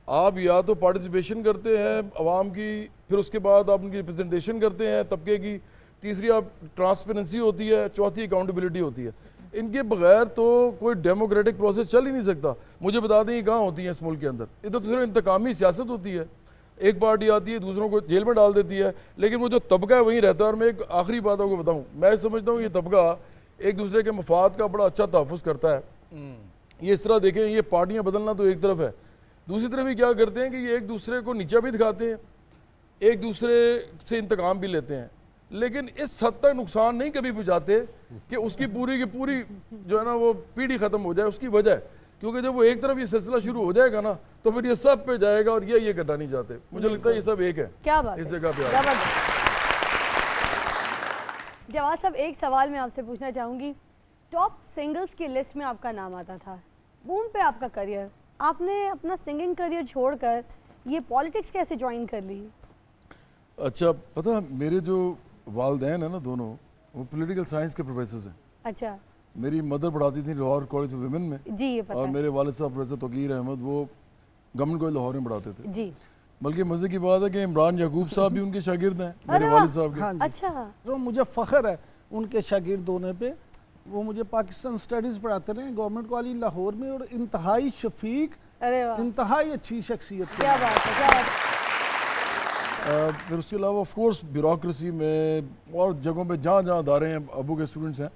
आप या तो पार्टिसिपेशन करते हैं अवाम की, फिर उसके बाद आप उनकी रिप्रेजेंटेशन करते हैं तबके की, तीसरी आप ट्रांसपेरेंसी होती है, चौथी अकाउंटेबिलिटी होती है। इनके बगैर तो कोई डेमोक्रेटिक प्रोसेस चल ही नहीं सकता। मुझे बता दें ये कहाँ होती है इस मुल्क के अंदर, इधर तो सिर्फ इंतकामी सियासत होती है, एक पार्टी आती है दूसरों को जेल में डाल देती है, लेकिन वो जो तबका है वहीं रहता है। और मैं एक आखिरी बात आपको बताऊँ, मैं समझता हूँ ये तबका एक दूसरे के मफाद का बड़ा अच्छा तहफ़्फ़ुज़ करता है। ये इस तरह देखें, ये पार्टियाँ बदलना तो एक तरफ है, दूसरी तरफ भी क्या करते हैं कि ये एक दूसरे को नीचा भी दिखाते हैं, एक दूसरे से इंतकाम भी लेते हैं, लेकिन इस हद तक नुकसान नहीं कभी पहुँचाते कि उसकी पूरी की पूरी जो है ना वो पीढ़ी ख़त्म हो जाए। उसकी वजह क्योंकि जब वो एक तरफ ये सिलसिला शुरू हो जाएगा ना तो फिर ये सब पे जाएगा और ये करना नहीं चाहते। मुझे लगता है ये सब एक है। क्या बात इस है, जगह पे जवाद साहब एक सवाल मैं आपसे पूछना चाहूँगी, टॉप सिंगर्स की लिस्ट में आपका नाम आता था, बूम पे आपका करियर, आपने अपना सिंगिंग करियर छोड़कर ये पॉलिटिक्स कैसे ज्वाइन कर ली? अच्छा, पता मेरे जो वालदैन है ना दोनों, वो पॉलिटिकल साइंस के प्रोफेसर हैं। अच्छा। मेरी मदर पढ़ाती थी लाहौर कॉलेज ऑफ वुमेन में जी, ये पता और है। मेरे वालिद साहब प्रोफेसर तौकीर अहमद वो गवर्नमेंट कॉलेज लाहौर में पढ़ाते थे। जी। बल्कि मज़े की बात है कि इमरान याकूब साहब भी उनके शागिर्द हैं, मेरे वालिद साहब के। हाँ जी। अच्छा। तो मुझे फ़ख्र है उनके शागिर्द होने पे। वो मुझे पाकिस्तान स्टडीज़ पढ़ाते रहे गवर्नमेंट कॉलेज लाहौर में, और इंतहाई शफीक, अरे वाह, इंतहाई अच्छी शख्सियत। क्या बात है, क्या बात है। फिर उसके अलावा ऑफ कोर्स ब्यूरोक्रेसी में और जगहों पे जहाँ जहाँ अदारे हैं, अबू के स्टूडेंट्स हैं।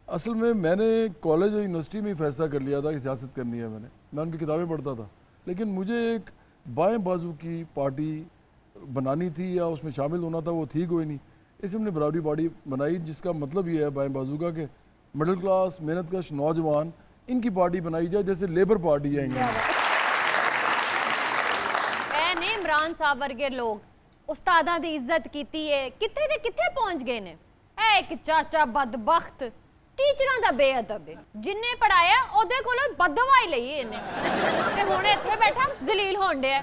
असल में मैंने कॉलेज और यूनिवर्सिटी में ही फैसला कर लिया था कि सियासत करनी है। मैं उनकी किताबें पढ़ता था, लेकिन मुझे एक बाएं बाजू की पार्टी बनानी थी या उसमें शामिल होना था, वो ठीक हुई नहीं। इसलिए हमने बराबरी पार्टी बनाई, जिसका मतलब ये है बाएं बाजू का कि मिडिल क्लास मेहनतकश नौजवान इनकी पार्टी बनाई जाए, जैसे लेबर पार्टी है इंग्लैंड। इमरान साहब वर्गे लोग उस्तादा दी इज्जत कीती है, किथे दे किथे पहुंच गए ने। एक चाचा बदबख्त टीचरां दा बेअदब है जिन्ने पढ़ाया ओदे कोलों बददुआई लई इन्ने ते हुण इत्थे बैठा जलील होण डे।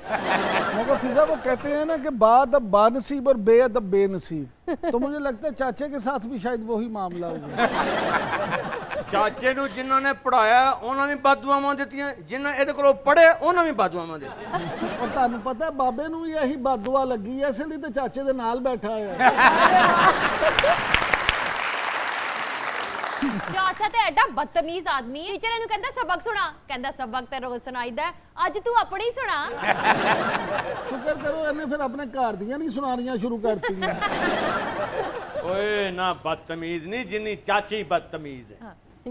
मगर फिजा वो कहते हैं ना कि बादब बानसीब और बेअदब बेनसीब, तो मुझे लगता है चाचे के साथ भी शायद वही मामला होगा। चाचे नूं जिन्हां ने पढ़ाया उन्हां भी बददुआवां दित्तियां, जिन्हां इहदे कोलों पढ़े उन्हां भी बददुआवां दित्तियां। और तुहानूं पता है बाबे नूं भी यही बददुआ लगी है, इसलिए तो चाचे दे नाल बैठा है। चाचा ते एडा बदतमीज आदमी है, टीचर इहनूं कहंदा सबक सुना, कहंदा सबक ते रोज सुनाईदा है, अज तू अपनी सुना। शुक्र करो इन्हें फिर अपने घर दियां नहीं सुनानियां शुरू करती हैं। ओए ना बदतमीज नहीं जिन्नी चाची बदतमीज है।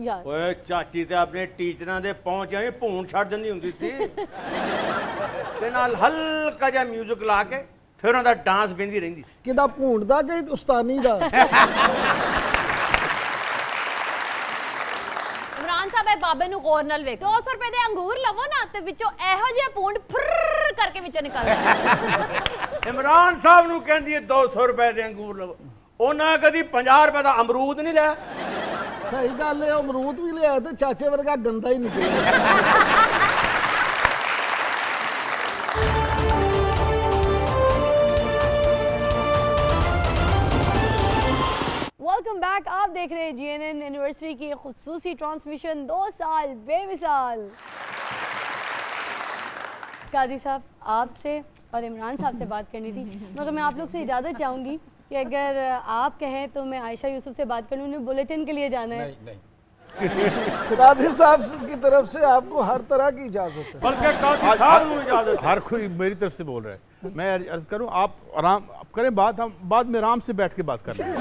यार ओए चाची ते अपने टीचरां दे पहुंच जाए भूण छड़ दिंदी हुंदी सी ते नाल हल्का जिहा म्यूजिक ला के फिर उहदा डांस वेंदी रहिंदी सी। किदा भूण दा कि उस्तानी दा? इमरान साहब ए बाबे नूं गौर नाल वेख, 200 रुपए दे अंगूर लवो ना ते विचों इहो जिहा पूंड फुर्र करके विचों निकलदा। इमरान साहब नूं कहंदी है 200 रुपए दे अंगूर लवो, उन्हां कदी 50 रुपए दा अमरूद नहीं लिया। सही गल है, अमरूद भी लिया तो चाचे वर्गा गंदा ही निकला। Welcome back. आप देख रहे हैं GNN एनिवर्सरी की खुसूसी ट्रांसमिशन 2 साल बेमिसाल। काजी साहब आपसे और इमरान साहब से बात करनी थी, मगर मैं आप लोग से इजाज़त चाहूँगी कि अगर आप कहें तो मैं आयशा यूसुफ से बात करूँ, उन्हें बुलेटिन के लिए जाना है। नहीं काजी साहब की तरफ से आपको हर तरह की इजाजत है। बल्कि काजी साहब नूं इजाजत है। हर कोई मेरी तरफ से बोल रहा है, मैं अर्ज करूं आप आराम करें बात, हम बाद में आराम से बैठ के बात कर रहे हैं।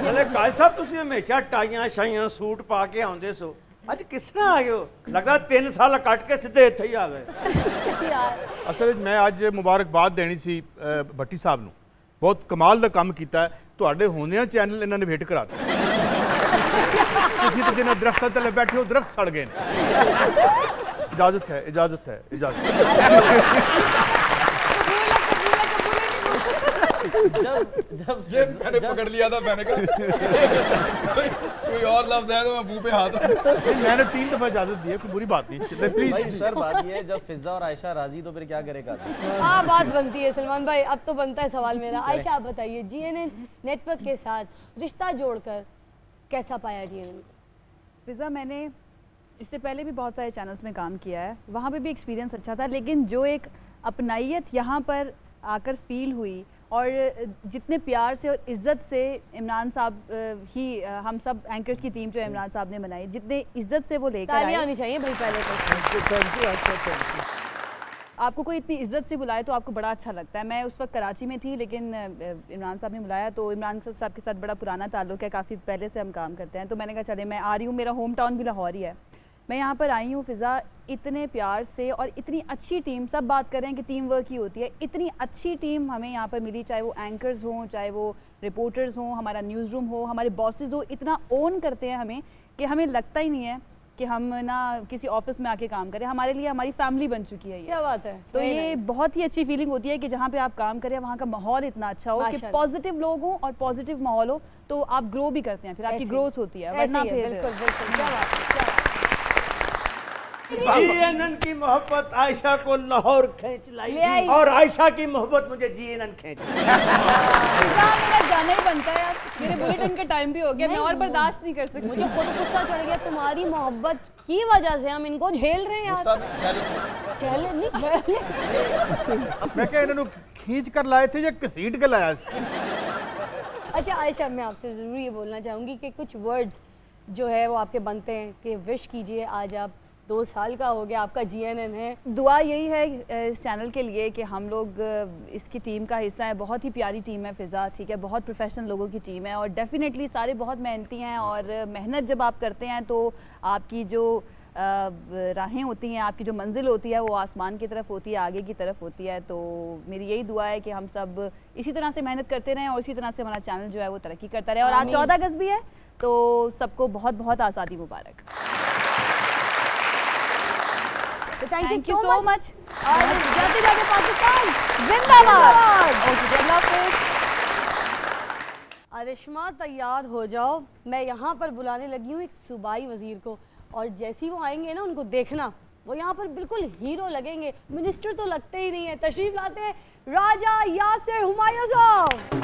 नाले काजी साहब तुसीं हमेशा टाइयां शाइयां सूट पा के आउंदे सो, अज किस तरह आए हो? लगदा 3 साल कट के सीधे इत्थे ही आ गए। असल में मैं अज मुबारकबाद देनी सी भट्टी साहब नूं, बहुत कमाल दा काम कीता है। तुहाडे होंदियां चैनल इन्हां ने वेट कराता। तुसीं तो जिन्हां दरख्तां थल्ले बैठे हो दरख्त सड़ गए। इजाजत है, इजाजत है, इजाजत। जब ये मैंने पकड़ लिया था, मैंने कहा कोई और लफ्ज है तो मैं मुंह पे हाथ। मैंने 3 दफा इजाजत दी है, कोई बुरी बात नहीं। भाई सर बात ये है, जब फिजा और आयशा राजी तो फिर क्या करेगा? हाँ बात बनती है सलमान भाई, अब तो बनता है सवाल मेरा। आयशा आप बताइए, GNN नेटवर्क के साथ रिश्ता जोड़कर कैसा पाया GNN? फिजा मैंने इससे पहले भी बहुत सारे चैनल्स में काम किया है, वहाँ पे भी एक्सपीरियंस अच्छा था, लेकिन जो एक अपनाइयत यहाँ पर आकर फील हुई और जितने प्यार से और इज़्ज़त से इमरान साहब ही हम सब एंकर्स की टीम जो इमरान साहब ने बनाई, जितने इज़्ज़त से वो लेकर आए। तालियां होनी चाहिए भाई पहले तो। आपको कोई इतनी इज्जत से बुलाए तो आपको बड़ा अच्छा लगता है। मैं उस वक्त कराची में थी, लेकिन इमरान साहब ने बुलाया तो इमरान साहब के साथ बड़ा पुराना ताल्लुक़ है, काफ़ी पहले से हम काम करते हैं, तो मैंने कहा चले मैं आ रही हूँ, मेरा होम टाउन भी लाहौर ही है, मैं यहाँ पर आई हूँ। फ़िज़ा इतने प्यार से और इतनी अच्छी टीम, सब बात कर रहे हैं कि टीम वर्क ही होती है, इतनी अच्छी टीम हमें यहाँ पर मिली, चाहे वो एंकर्स हों, चाहे वो रिपोर्टर्स हों, हमारा न्यूज़ रूम हो, हमारे बॉसेस हो, इतना ओन करते हैं हमें कि हमें लगता ही नहीं है कि हम ना किसी ऑफिस में आके काम करें, हमारे लिए हमारी फैमिली बन चुकी है ये। क्या बात है। तो ये बहुत ही अच्छी फीलिंग होती है कि जहाँ पे आप काम करें वहाँ का माहौल इतना अच्छा हो कि पॉजिटिव लोग हों और पॉजिटिव माहौल हो, तो आप ग्रो भी करते हैं, फिर आपकी ग्रोथ होती है, वरना फिर बिल्कुल बिल्कुल। क्या बात है, क्या बात है। GNN की मोहब्बत आयशा को लाहौर खींच लाई और आयशा की मोहब्बत मुझे GNN खींच मेरा जाना ही बनता है यार, मेरे बुलेटिन का टाइम भी हो गया, मैं और बर्दाश्त नहीं कर सकती। मुझे खुद गुस्सा चढ़ गया, तुम्हारी मोहब्बत की वजह से हम इनको झेल रहे हैं यार। मैं क्या इन्होंने खींच कर लाए थे या घसीट के लाया? अच्छा आयशा, मैं आपसे ज़रूर ये बोलना चाहूँगी कि कुछ वर्ड्स जो है वो आपके बनते हैं कि विश कीजिए, आज आप 2 साल का हो गया, आपका GNN है। दुआ यही है इस चैनल के लिए कि हम लोग इसकी टीम का हिस्सा है, बहुत ही प्यारी टीम है फ़िज़ा, ठीक है, बहुत प्रोफेशनल लोगों की टीम है और डेफिनेटली सारे बहुत मेहनती हैं और मेहनत जब आप करते हैं तो आपकी जो राहें होती हैं, आपकी जो मंजिल होती है वो आसमान की तरफ होती है, आगे की तरफ होती है। तो मेरी यही दुआ है कि हम सब इसी तरह से मेहनत करते रहें और इसी तरह से हमारा चैनल जो है वो तरक्की करता रहे। और आज 14 अगस्त भी है, तो सबको बहुत बहुत आज़ादी मुबारक। Thank you so much. और जाते जाते पाकिस्तान जिंदाबाद। अरिश्मा तैयार हो जाओ, मैं यहाँ पर बुलाने लगी हूँ एक सूबाई वजीर को, और जैसे ही वो आएंगे ना उनको देखना, वो यहाँ पर बिल्कुल हीरो लगेंगे, मिनिस्टर तो लगते ही नहीं है। तशरीफ लाते हैं राजा यासिर हुमायूं साहब।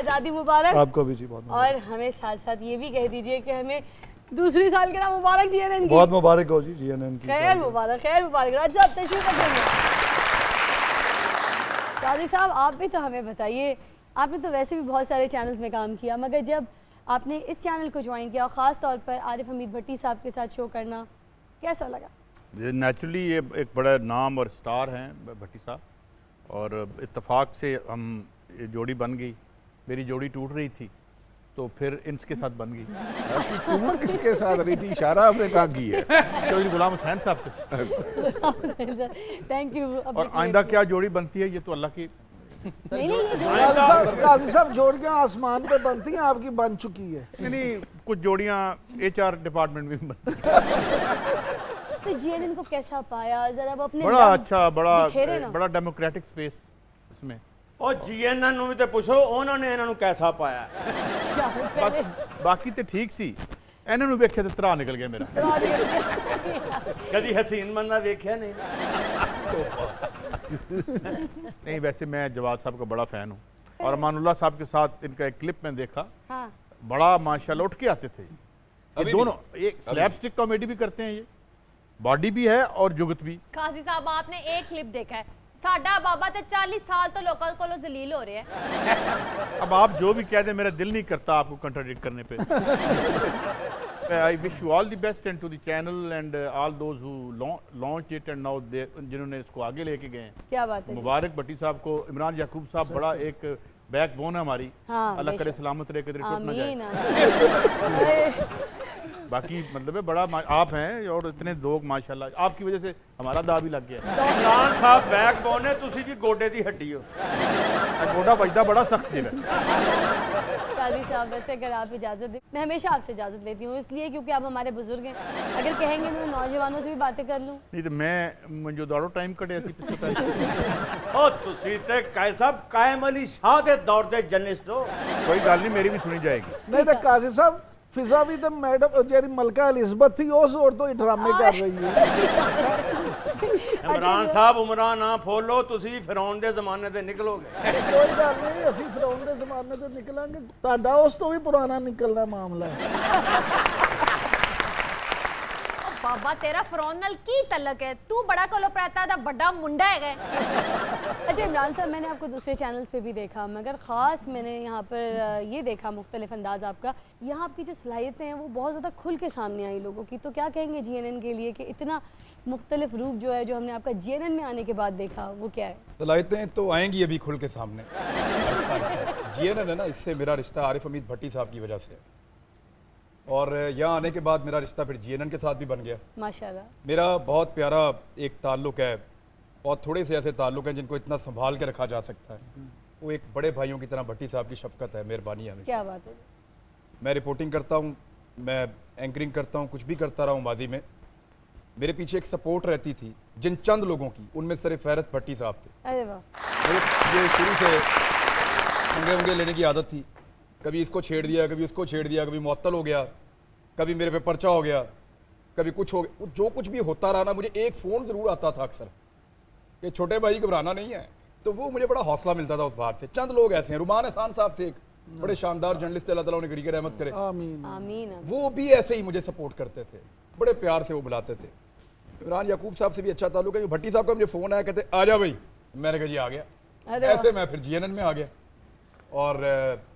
शादी मुबारक आपको भी जी, बहुत और हमें साथ साथ ये भी कह दीजिए कि हमें दूसरी साल के नाम मुबारक जीएनएन की। बहुत मुबारक हो जी जीएनएन की। खैर मुबारक, खैर मुबारक। राज साहब तशरीफ रखेंगे। काजी साहब आप भी तो हमें बताइए, आपने तो वैसे भी बहुत सारे चैनल्स में काम किया, मगर जब आपने इस चैनल को ज्वाइन किया, ख़ास तौर पर आरिफ हमीद भट्टी साहब के साथ शो करना कैसा लगा? ये नेचुरली ये एक बड़ा नाम और स्टार हैं भट्टी साहब, और इत्तेफाक से हम ये जोड़ी बन गई। मेरी जोड़ी टूट रही थी तो फिर इनके साथ बन गई। टूट किसके साथ रही थी? इशारा आपने कहाँ की है? चौधरी गुलाम हुसैन साहब के। Thank you. और आइंदा क्या जोड़ी बनती है ये तो अल्लाह की। काजी साहब जोड़ियां आसमान पे बनती हैं, आपकी बन चुकी है। नहीं, कुछ जोड़ियां HR डिपार्टमेंट में भी बनती हैं। तो जीएनएन को कैसा पाया जरा वो अपने बड़ा अच्छा, दिखेरे ना। बड़ा डेमोक्रेटिक स्पेस इसमें। और जीएनएन ਨੂੰ ਵੀ ਤੇ ਪੁੱਛੋ ਉਹਨਾਂ ਨੇ ਇਹਨਾਂ ਨੂੰ कैसा पाया। बाकी तो ठीक सी, ਇਹਨਾਂ ਨੂੰ ਵੇਖਿਆ ਤੇ ਤਰਾ ਨਿਕਲ ਗਿਆ ਮੇਰਾ। कभी हसीन बंदा देखा नहीं। नहीं, वैसे मैं जवाद साहब का बड़ा फ़ैन हूँ, और अमानुल्लाह साहब के साथ इनका एक क्लिप में देखा। हाँ। बड़ा माशाल्लाह उठ के आते थे ये दोनों, एक स्लैपस्टिक कॉमेडी भी करते हैं, ये बॉडी भी है और जुगत भी। काजी साहब आपने एक क्लिप देखा है, साडा बाबा तो 40 साल तो लोगों को जलील हो रहे हैं। अब आप जो भी कह दें मेरा दिल नहीं करता आपको कंट्राडिक्ट करने पे। I wish you all the best and to the channel and all those who launch it and now जिन्होंने इसको आगे लेके गए हैं। क्या बात है। मुबारक भट्टी साहब को, इमरान याकूब साहब बड़ा एक बैकबोन है हमारी। हाँ, अल्लाह करे सलामत रहे, किधर टूट ना जाए। बाकी मतलब है बड़ा आप हैं, और इतने लोग माशाल्लाह आपकी वजह से हमारा दाव भी लग गया। इमरान साहब बैकबोन है, तुसी भी गोडे दी हड्डी हो। गोडा बजदा बड़ा सख्त है। काजी साहब वैसे अगर आप इजाज़त दें, मैं हमेशा आपसे इजाज़त लेती हूँ इसलिए क्योंकि आप हमारे बुजुर्ग हैं। अगर कहेंगे मैं नौजवानों से भी बातें कर लूँ। नहीं तो मैं मुझे दौड़ो टाइम कटे ऐसी पिछले ओ तुसी ते कैसा कायम अली शाह दे दौर दे जर्नलिस्ट हो। कोई गल नहीं, मेरी भी सुनी जाएगी। नहीं तो काजी साहब फिजा भी तो मैडम जेरी मलका एलिजबेथ थी उस और तो ड्रामे कर रही है। इमरान साहब उमरा ना फोलो, तुसी भी फिरौन दे जमाने ते निकलोगे। कोई गल नहीं, असी फिरौन दे जमाने ते निकलांगे, ताड़ा उस तो भी पुराना निकलना मामला है। बाबा तेरा फिरौन नाल की तलक है, तू बड़ा कोलोपरेता दा बड़ा मुंडा है। अच्छा इमरान साहब, मैंने आपको दूसरे चैनल्स पे भी देखा, मगर ख़ास मैंने यहाँ पर ये देखा मुख्तलिफ अंदाज आपका, यहाँ आपकी जो सलाहियतें हैं वो बहुत ज़्यादा खुल के सामने आई लोगों की। तो क्या कहेंगे जीएनएन के लिए कि इतना मुख्तलिफ रूप जो है जो हमने आपका जीएनएन में आने के बाद देखा, वो क्या है? सलाहियतें तो आएंगी अभी खुल के सामने। जीएनएन है ना, इससे मेरा रिश्ता आरिफ हमीद भट्टी साहब की वजह से, और यहाँ आने के बाद मेरा रिश्ता फिर जीएनएन के साथ भी बन गया माशाल्लाह। मेरा बहुत प्यारा एक ताल्लुक़ है, और थोड़े से ऐसे ताल्लुक़ हैं जिनको इतना संभाल के रखा जा सकता है। वो एक बड़े भाइयों की तरह भट्टी साहब की शफकत है, मेहरबानी है। क्या बात है। मैं रिपोर्टिंग करता हूँ, मैं एंकरिंग करता हूँ, कुछ भी करता रहा हूँ माजी में। मेरे पीछे एक सपोर्ट रहती थी जिन चंद लोगों की, उनमें सर फहरत भट्टी साहब थे। अरे वाह। ये शुरू से पंगे लेने की आदत थी, कभी इसको छेड़ दिया, कभी उसको छेड़ दिया, कभी मुअत्तल हो गया, कभी मेरे पे पर्चा हो गया, कभी कुछ हो गया। जो कुछ भी होता रहा ना, मुझे एक फ़ोन ज़रूर आता था अक्सर कि छोटे भाई घबराना नहीं है, तो वो मुझे बड़ा हौसला मिलता था उस बाहर से। चंद लोग ऐसे हैं, रुमान एहसान साहब थे एक बड़े शानदार जर्नलिस्ट, अल्लाह ताला उन्हें गरीब रहमत करे, आमीन आमीन। वो भी ऐसे ही मुझे सपोर्ट करते थे, बड़े प्यार से वो बुलाते थे। इमरान याकूब साहब से भी अच्छा ताल्लुक है। भट्टी साहब का मुझे फ़ोन आया, कहते आ जा भाई, मैंने कहा जी आ गया। ऐसे मैं फिर जीएनएन में आ गया, और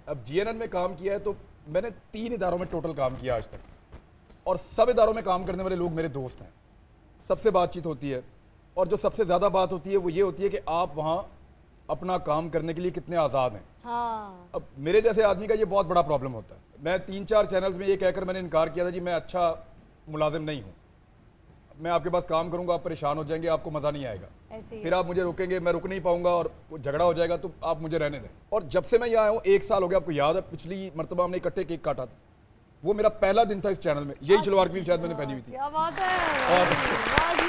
अब जीएनएन में काम किया है तो मैंने 3 इदारों में टोटल काम किया आज तक, और सब इदारों में काम करने वाले लोग मेरे दोस्त हैं, सबसे बातचीत होती है, और जो सबसे ज़्यादा बात होती है वो ये होती है कि आप वहाँ अपना काम करने के लिए कितने आज़ाद हैं। हाँ। अब मेरे जैसे आदमी का ये बहुत बड़ा प्रॉब्लम होता है। मैं 3-4 चैनल्स में ये कहकर मैंने इनकार किया था जी मैं अच्छा मुलाजिम नहीं हूँ, मैं आपके पास काम करूंगा, आप परेशान हो जाएंगे, आपको मजा नहीं आएगा। ऐसे ही फिर आप मुझे रोकेंगे, मैं रुक नहीं पाऊंगा और वो झगड़ा हो जाएगा, तो आप मुझे रहने दें। और जब से मैं यहाँ आया हूँ 1 साल हो गया, आपको याद है पिछली मरतबा हमने इकट्ठे केक काटा था, वो मेरा पहला दिन था इस चैनल में, यही शलवार कमीज शायद मैंने पहनी हुई थी। क्या बात है, वाह जी।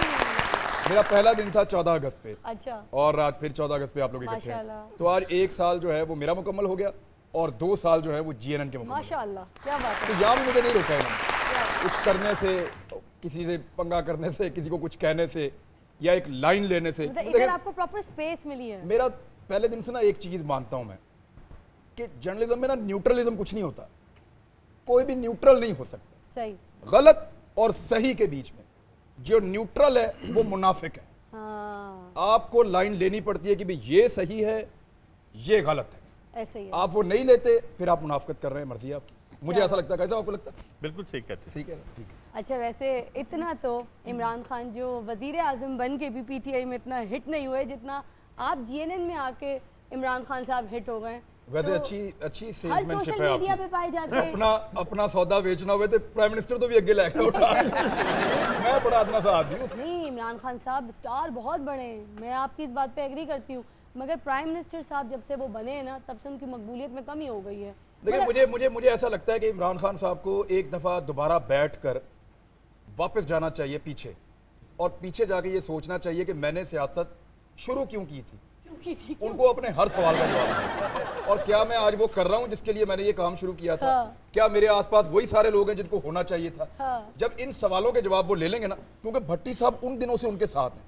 मेरा पहला दिन था 14 अगस्त पे, अच्छा, और आज फिर 14 अगस्त पे आप लोग इकट्ठे हैं। माशाल्लाह। तो आज 1 साल जो है वो मेरा मुकम्मल हो गया और 2 साल जो है वो GNN के मुकम्मल। माशाल्लाह, क्या बात है। तो यहाँ भी मुझे नहीं रोका है इन्होंने, कुछ करने से, किसी से पंगा करने से, किसी को कुछ कहने से या एक लाइन लेने से। मतलब इधर आपको प्रॉपर स्पेस मिली है। मेरा पहले दिन से ना एक चीज मानता हूं मैं कि जर्नलिज्म में ना न्यूट्रलिज्म कुछ नहीं होता, कोई भी न्यूट्रल नहीं हो सकता। सही। गलत और सही के बीच में जो न्यूट्रल है वो मुनाफिक है। हाँ, आपको लाइन लेनी पड़ती है कि भाई ये सही है, ये गलत है। ऐसे ही है। आप वो नहीं लेते, फिर आप मुनाफिकत कर रहे हैं, मर्जी है आपकी। मुझे ऐसा लगता है, कैसा आपको लगता है? बिल्कुल सही कहते हैं। ठीक है, ठीक है। अच्छा, वैसे इतना तो इमरान खान जो वजीर आजम बन के भी PTI में इतना हिट नहीं हुए जितना आप GNN में आके इमरान खान साहब हिट हो गए। वैसे तो अच्छी हर सेल्समैनशिप सोशल है मीडिया आपकी। पे पाए जाते हैं। अपना सौदा बेचना हुए तो प्राइम मिनिस्टर तो भी अगे लैके उठा मैं बड़ा अपना सा आदमी हूं। नहीं, इमरान खान साहब स्टार बहुत बड़े हैं, मैं आपकी इस बात पे एग्री करती हूँ, मगर प्राइम मिनिस्टर साहब जब से वो बने हैं ना, तब से उनकी मकबूलियत में कमी हो गई है। देखिए, मुझे ऐसा लगता है कि इमरान खान साहब को एक दफ़ा दोबारा बैठकर वापस जाना चाहिए पीछे, और पीछे जाके ये सोचना चाहिए कि मैंने सियासत शुरू क्यों की थी। उनको अपने हर सवाल का जवाब देना। और क्या मैं आज वो कर रहा हूँ जिसके लिए मैंने ये काम शुरू किया था? हाँ। क्या मेरे आसपास वही सारे लोग हैं जिनको होना चाहिए था? हाँ। जब इन सवालों के जवाब वो ले लेंगे ना, क्योंकि भट्टी साहब उन दिनों से उनके साथ हैं,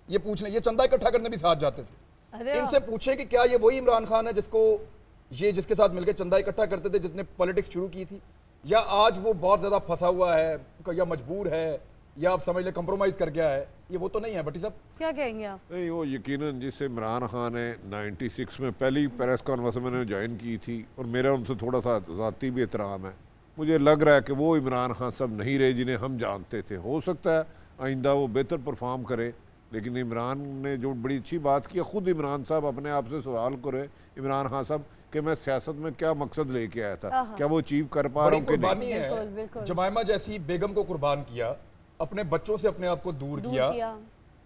ये पूछने, ये चंदा इकट्ठा करने भी साथ जाते थे। अरे इनसे पूछें कि क्या ये वही इमरान खान है जिसके साथ मिलकर चंदा इकट्ठा करते थे, जिसने पॉलिटिक्स शुरू की थी, या आज वो बहुत ज्यादा फंसा हुआ है, या मजबूर है, या आप समझ ले कंप्रोमाइज कर गया है? ये वो तो नहीं है। भट्टी साहब क्या कहेंगे आप? नहीं, वो यकीनन जिससे इमरान खान है 96 में पहली प्रेस कॉन्फ्रेंस मैंने ज्वाइन की थी, और मेरा उनसे थोड़ा सा ज़ाती भी एहतराम है। मुझे लग रहा है कि वो इमरान खान साहब नहीं रहे जिन्हें हम जानते थे। हो सकता है आइंदा वो बेहतर परफॉर्म करे, लेकिन इमरान ने जो बड़ी अच्छी बात की, खुद इमरान साहब अपने आप से सवाल करे, इमरान खान साहब, कि मैं सियासत में क्या मकसद लेके आया था, क्या वो अचीव कर पा रहा हूँ कि कुर्बानी नहीं। है। जमाइमा जैसी बेगम को कुर्बान किया, अपने बच्चों से अपने आप को दूर किया,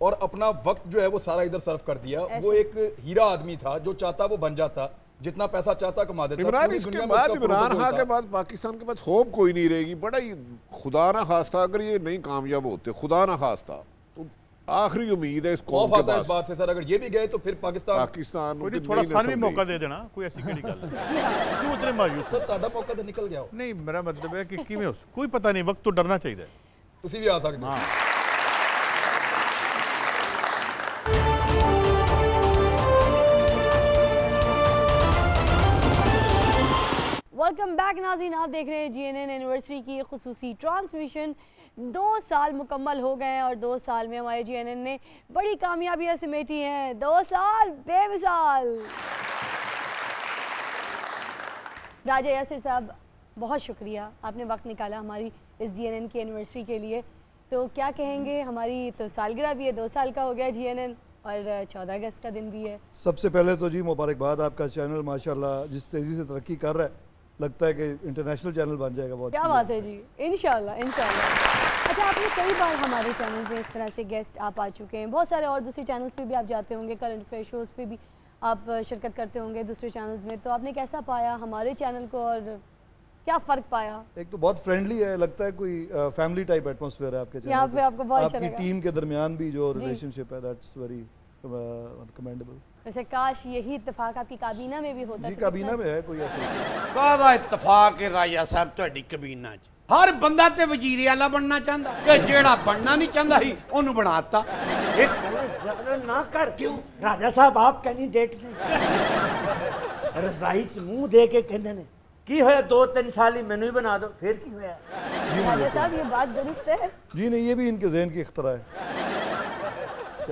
और अपना वक्त जो है वो सारा इधर सर्व कर दिया। वो एक हीरा आदमी था, जो चाहता वो बन जाता, जितना पैसा चाहता कमा देता। इमरान इसके बाद, इमरान खान के बाद पाकिस्तान के पास होप कोई नहीं रहेगी। बड़ा ही खुदा ना खास्ता अगर ये नहीं कामयाब होते, खुदा ना खास्ता, तो आखिरी उम्मीद है इस कौम के पास। इस बात से सर, अगर ये भी गए तो फिर पाकिस्तान थोड़ा सान भी मौका दे देना, कोई ऐसी केड़ी गल क्यों इतने मायूस? सर ਤੁਹਾਡਾ मौका तो निकल गया हो। नहीं, मेरा मतलब है कि किवें हो, कोई पता नहीं, वक्त तो डरना चाहिए। तुसी भी आ सकते हो। वेलकम बैक नाज़रीन, आप देख रहे हैं GNN एनिवर्सरी की खुसूसी ट्रांसमिशन। 2 साल मुकम्मल हो गए हैं और 2 साल में हमारे GNN ने बड़ी कामयाबियां समेटी हैं। 2 साल बेमिसाल। राजा यासिर साहब, बहुत शुक्रिया, आपने वक्त निकाला हमारी इस GNN की एनिवर्सरी के लिए। तो क्या कहेंगे, हमारी तो सालगिरह भी है, 2 साल का हो गया GNN, और 14 अगस्त का दिन भी है। सबसे पहले तो जी मुबारकबाद, आपका चैनल माशाल्लाह जिस तेज़ी से तरक्की कर रहा है, लगता है कि इंटरनेशनल चैनल बन जाएगा। बहुत क्या बात है जी, इंशाल्लाह इंशाल्लाह। अच्छा, आपने कई बार हमारे चैनल में इस तरह से गेस्ट आप आ चुके हैं, बहुत सारे और दूसरे चैनल्स पे भी आप जाते होंगे, करंट अफेयर शोज़ पे भी आप शिरकत करते होंगे दूसरे चैनल्स में, तो आपने कैसा पाया हमारे चैनल को और क्या फ़र्क पाया? एक तो बहुत फ्रेंडली है, लगता है कोई फैमिली टाइप एटमॉस्फेयर है आपके चैनल यहाँ पे। आपको बहुत अच्छा लगा, आपकी टीम के दरमियान भी जो रिलेशनशिप है, दैट्स वेरी कमेंडेबल। वैसे काश यही इत्तेफाक आपकी काबीना में भी होता। जी, काबीना में है कोई ऐसा कादा इत्तेफाक है राजा साहब ਤੁਹਾਡੀ काबीना च? हर बंदा ते वजीर आला बनना चाहता, ते जेड़ा बनना नहीं चाहता ही ओनू बनाता। एक गल ना कर, क्यों राजा साहब आप कैंडिडेट ने रजाई च मुंह दे के कहंदे ने की होया 2-3 साल ही मैनू ही बना दो, फिर की होया? राजा साहब ये बात दुरुस्त है जी? नहीं, ये भी इनके ज़हन की इख्तरा है।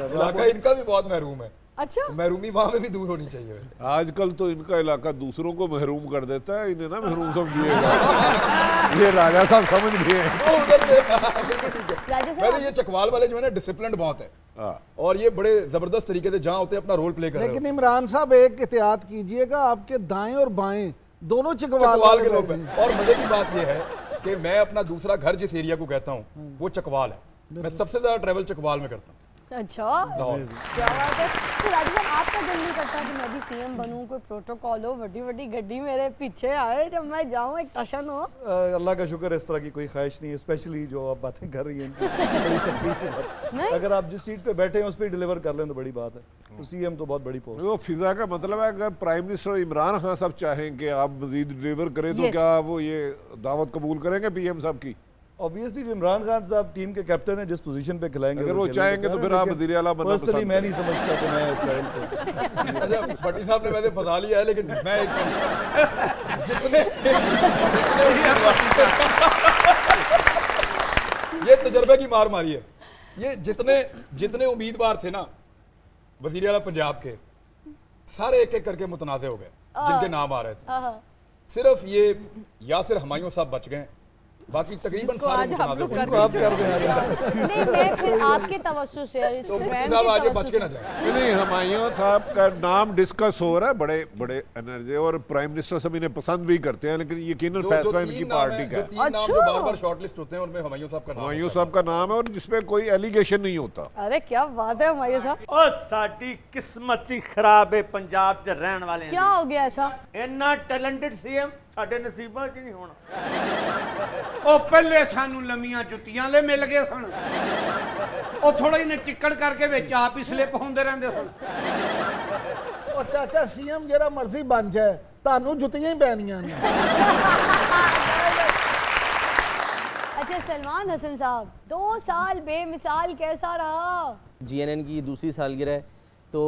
इलाका इनका भी बहुत महरूम है। अच्छा, महरूमी वहाँ में भी दूर होनी चाहिए। आजकल तो इनका इलाका दूसरों को महरूम कर देता है, इन्हें ना महरूम समझिएगा। ये राजा साहब समझ गए हैं। वैसे ये चकवाल वाले जो है ना, डिसिप्लिन्ड बहुत है, और ये बड़े जबरदस्त तरीके से जहाँ होते हैं अपना रोल प्ले कर रहे हैं। लेकिन इमरान साहब एक एहतियात कीजिएगा, आपके दाएं और बाएं दोनों चकवाल के लोग हैं। और मजे की बात यह है कि मैं अपना दूसरा घर जिस एरिया को कहता हूँ वो चकवाल है, मैं सबसे ज़्यादा ट्रैवल चकवाल में करता हूँ। अच्छा, लाहौर। क्या बात है। तो राजू साहब, आपका दिल नहीं करता कि मैं भी सीएम बनूं, कोई प्रोटोकॉल हो, बड़ी बड़ी गड्डी मेरे पीछे आए, जब मैं जाऊं एक टशन हो? अल्लाह का शुक्र है, इस तरह की कोई ख्वाहिश नहीं है, स्पेशली जो आप बातें कर रही हैं इनकी बड़ी तकलीफ की बात। नहीं? अगर आप जिस सीट पे बैठे हैं उस पर डिलीवर कर लें तो बड़ी बात है। तो सीएम तो बहुत बड़ी पोस्ट। वो फिजा का मतलब है, अगर प्राइम मिनिस्टर इमरान खान साहब चाहें कि आप मजीद डिलीवर करें तो Yes. क्या वो ये दावत कबूल करेंगे पीएम साहब की? ऑब्वियसली जो इमरान खान साहब टीम के कैप्टन है, जिस पोजीशन पे खिलाएंगे अगर वो चाहेंगे तो फिर आप वज़ीर आला बनना पर्सनली पसंद मैं नहीं समझता कि मैं इस लेवल पे। अच्छा, भट्टी साहब ने वैसे फंसा लिया है, लेकिन मैं एक ये तजर्बे की मार मारी है। ये जितने उम्मीदवार थे ना वज़ीर आला पंजाब के, सारे एक एक करके मुतनाज़ हो गए जिनके नाम आ रहे थे। सिर्फ ये यासिर हुमायूं साहब बच गए, बाकी तकरीबन सारे मुतनाज़ हो गए। उनको आप कर दें नहीं, मैं फिर आपके तवज्जो से और इस तो प्रोग्राम साहब के आगे तवज्जो बच के से- ना जाए। नहीं, हुमायूं साहब का नाम डिस्कस हो रहा है, बड़े बड़े एनर्जी, और प्राइम मिनिस्टर सब इन्हें पसंद भी करते हैं, लेकिन यकीनन जो फैसला तीन इनकी नाम पार्टी है, का जो है। तीन नाम जो अच्छा। बार-बार शॉर्टलिस्ट होते हैं उनमें हुमायूं साहब का नाम हुमायूं होता साहब का नाम है, और जिसपे कोई एलिगेशन नहीं होता। अरे क्या बात है हुमायूं साहब, ओ साडी किस्मत ही खराब है पंजाब च रहन वाले क्या हो गया ऐसा? इन्ना टैलेंटेड सीएम साडे नसीबां च नहीं होना। ओ पहले सानू लमियां जुत्तियां ले मिल गए सन, ओ थोड़ा इन्हें चिक्कड़ करके विच आप ही स्लिप होंदे रहंदे सन। ਉਹ ਚਾਚਾ ਸੀਐਮ ਜਿਹੜਾ ਮਰਜ਼ੀ ਬਣ ਜਾਏ ਤੁਹਾਨੂੰ ਜੁੱਤੀਆਂ ਹੀ ਪੈਣੀਆਂ ਨੇ। अच्छा सलमान हसन साहब, 2 साल बेमिसाल कैसा रहा? जीएनएन की दूसरी सालगिरह है, तो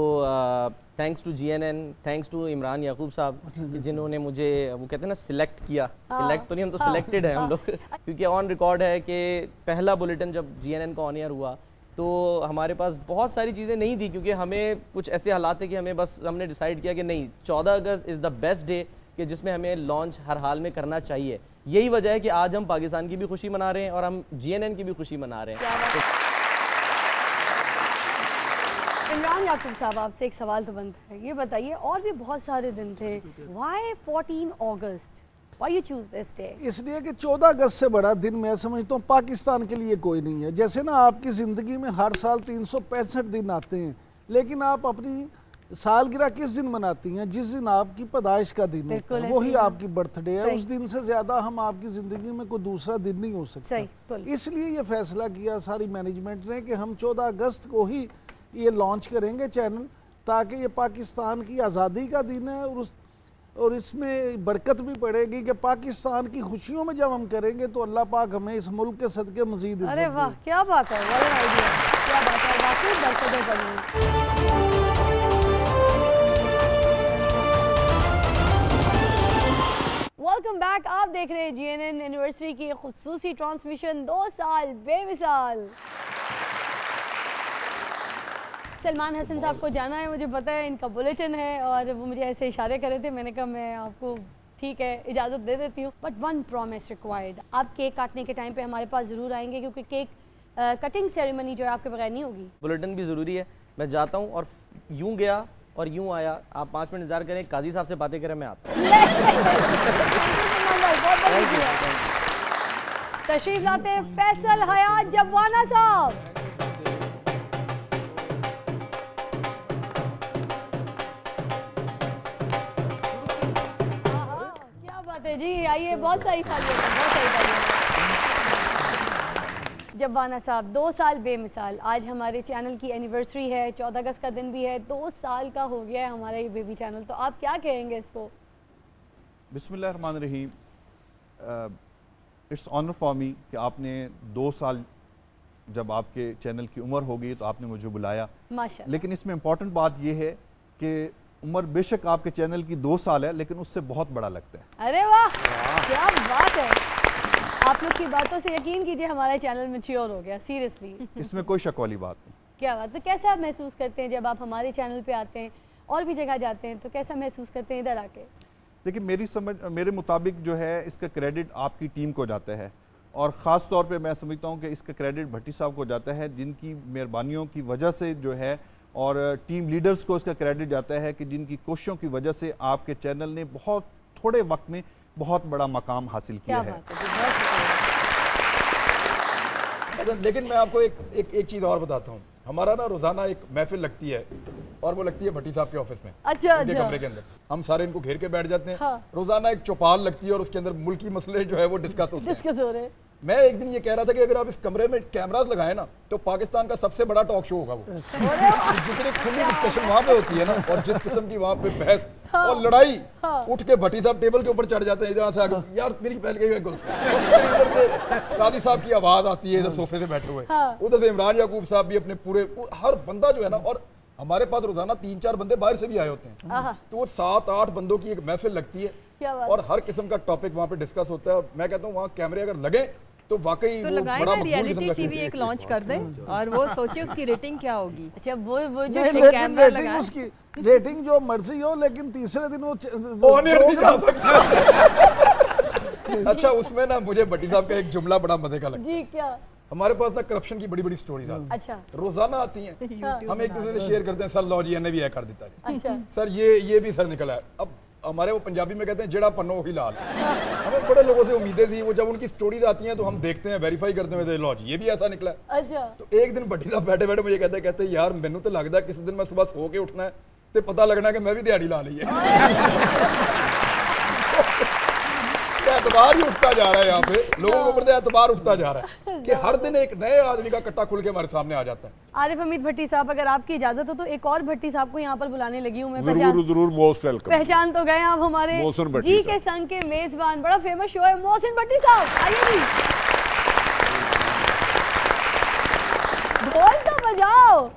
thanks to GNN, thanks to Imran Yaqoob sahab जिन्होंने मुझे, वो कहते हैं ना, सिलेक्ट किया। सिलेक्ट तो नहीं, हम तो सिलेक्टेड है हम लोग, क्योंकि ऑन रिकॉर्ड है कि पहला बुलेटिन जब जीएनएन का ऑन एयर हुआ तो हमारे पास बहुत सारी चीज़ें नहीं थी, क्योंकि हमें कुछ ऐसे हालात थे कि हमें बस, हमने डिसाइड किया कि नहीं, 14 अगस्त इज़ द बेस्ट डे कि जिसमें हमें लॉन्च हर हाल में करना चाहिए। यही वजह है कि आज हम पाकिस्तान की भी खुशी मना रहे हैं और हम जीएनएन की भी खुशी मना रहे हैं। इमरान याकूब साहब, आपसे एक सवाल तो बनता है, ये बताइए, और भी बहुत सारे दिन थे, why 14 August, why you choose this day? इसलिए कि 14 अगस्त से बड़ा दिन मैं समझता हूँ पाकिस्तान के लिए कोई नहीं है। जैसे ना आपकी ज़िंदगी में हर साल 365 दिन आते हैं, लेकिन आप अपनी सालगिरह किस दिन मनाती हैं? जिस दिन आपकी पैदाइश का दिन होता है, वही आपकी बर्थडे है। उस दिन से ज़्यादा हम आपकी ज़िंदगी में कोई दूसरा दिन नहीं हो सकता। इसलिए ये फैसला किया सारी मैनेजमेंट ने कि हम 14 अगस्त को ही ये लॉन्च करेंगे चैनल, ताकि ये पाकिस्तान की आज़ादी का दिन है और इसमें बरकत भी पड़ेगी कि पाकिस्तान की खुशियों में जब हम करेंगे तो अल्लाह पाक हमें इस मुल्क के सदके मजीद इज्जत अरे वाह, दे। क्या बात है, बड़ा आइडिया, क्या बात है, वाकई बरकतें पड़ी। वेलकम बैक, आप देख रहे हैं जीएनएन एनिवर्सरी की खुसूसी ट्रांसमिशन 2 साल बेमिसाल। सलमान हसन साहब को जाना है, मुझे पता है, इनका बुलेटिन है और वो मुझे ऐसे इशारे करे थे, मैंने कहा मैं आपको ठीक है इजाज़त दे देती हूँ, बट वन प्रॉमिस रिक्वायर्ड, आप केक काटने के टाइम पे हमारे पास ज़रूर आएंगे, क्योंकि केक कटिंग सेरेमनी जो है आपके बगैर नहीं होगी। बुलेटिन भी ज़रूरी है, मैं जाता हूँ और यूँ गया और यूँ आया। आप 5 मिनट इंतजार करें, काजी साहब से बातें करें, मैं आता हूँ। तशरीफ लाते हैं फैसल हयात जवाना साहब। क्या बात है जी, आइए, बहुत सारी सालियत है, बहुत सारी सालियत है। जवाना साहब, 2 साल बेमिसाल, आज हमारे चैनल की एनिवर्सरी है, 14 अगस्त का दिन भी है, 2 साल का हो गया है हमारा ये बेबी चैनल, तो आप क्या कहेंगे इसको? बिस्मिल्लाहिर्रहमानिर्रहीम, इट्स ऑनर फॉर मी कि आपने 2 साल, जब आपके चैनल की उम्र होगी तो आपने मुझे बुलाया। माशाल्लाह। लेकिन इसमें इम्पॉर्टेंट बात यह है कि उम्र बेशक आपके चैनल की 2 साल है, लेकिन उससे बहुत बड़ा लगता है। अरे वाह, क्या बात है, आप लोग की बातों से यकीन कीजिए हमारा चैनल मैच्योर हो गया, सीरियसली। इसमें कोई शक वाली बात नहीं। क्या बात, तो कैसा आप महसूस करते हैं जब आप हमारे चैनल पे आते हैं और भी जगह जाते हैं, तो कैसा महसूस करते हैं इधर आके? देखिए, मेरे मुताबिक जो है इसका क्रेडिट आपकी टीम को जाता है, और ख़ास तौर पे मैं समझता हूँ कि इसका क्रेडिट भट्टी साहब को जाता है, जिनकी मेहरबानियों की वजह से जो है, और टीम लीडर्स को इसका क्रेडिट जाता है कि जिनकी कोशिशों की वजह से आपके चैनल ने बहुत थोड़े वक्त में बहुत बड़ा मकाम हासिल किया है। अच्छा, लेकिन मैं आपको एक चीज़ और बताता हूँ। हमारा ना रोज़ाना एक महफिल लगती है और वो लगती है भट्टी साहब के ऑफिस में, अच्छा उनके अच्छा कमरे के अंदर। हम सारे इनको घेर के बैठ जाते हैं। हाँ। रोज़ाना एक चौपाल लगती है और उसके अंदर मुल्की मसले जो है वो डिस्कस होते हैं। डिस्कस हो रहे हैं। मैं एक दिन ये कह रहा था कि अगर आप इस कमरे में कैमरास लगाए ना तो पाकिस्तान का सबसे बड़ा टॉक शो होगा वो। जितनी खुली डिस्कशन वहाँ पे होती है ना, और जिस किस्म की वहाँ पे बहस और लड़ाई, उठ के भट्टी साहब टेबल के ऊपर चढ़ जाते हैं इधर से आगे, यार मेरी पहल गई है इधर से काजी साहब की आवाज आती है इधर सोफे से बैठे हुए, उधर से इमरान याकूब साहब भी अपने पूरे, हर बंदा जो है ना, और हमारे पास रोजाना 3-4 बंदे बाहर से भी आए होते हैं, तो वो 7-8 बंदों की एक महफिल लगती है और हर किस्म का टॉपिक वहाँ पे डिस्कस होता है। मैं कहता हूँ वहाँ कैमरे अगर लगे तो वाकई तो वो लगाए बड़ा ना मकबूल रियलिटी किस्म का टीवी एक लॉन्च कर दें और वो सोचिए उसकी रेटिंग क्या होगी। अच्छा वो जो नहीं, लेकिन रेटिंग उसकी रेटिंग जो मर्जी हो, लेकिन तीसरे दिन वो ऑनर नहीं जा सकता। अच्छा, उसमें ना मुझे भट्टी साहब का एक जुमला बड़ा मजे का लगता है। जी क्या? हमारे पास ना करप्शन की बड़ी बड़ी स्टोरीज आती हैं। अच्छा। रोजाना आती हैं। हम एक दूसरे से शेयर करते हैं, सर लो जी ने भी यह कर देता है। अच्छा। सर ये भी सर निकला है। अब हमारे वो पंजाबी में कहते हैं जेड़ा पन्नो ही लाल। हमें बड़े लोगों से उम्मीदें थी, वो जब उनकी स्टोरीज आती हैं तो हम देखते हैं, वेरीफाई करते हैं, लो जी ये भी ऐसा निकला है। अच्छा। तो एक दिन भट्टी साहब बैठे बैठे मुझे कहते यार मैनू तो लगता है किसी दिन मैं सुबह सो के उठना है तो पता लगना कि मैं भी दिहाड़ी ला ली है। एतबार ही उठता जा रहा है यहाँ पे, लोगों के ऊपर एतबार उठता जा रहा है कि हर दिन एक नए आदमी का कट्टा खुल के हमारे सामने आ जाता है। आरिफ हमीद भट्टी साहब, अगर आपकी इजाजत हो तो एक और भट्टी साहब को यहाँ पर बुलाने लगी हूँ मैं। जरूर मोस्ट वेलकम। पहचान तो गए आप हमारे जी के संग के मेजबान, बड़ा फेमस शो है मोहसिन भट्टी साहब, आइए जी। ढोल तो बजाओ।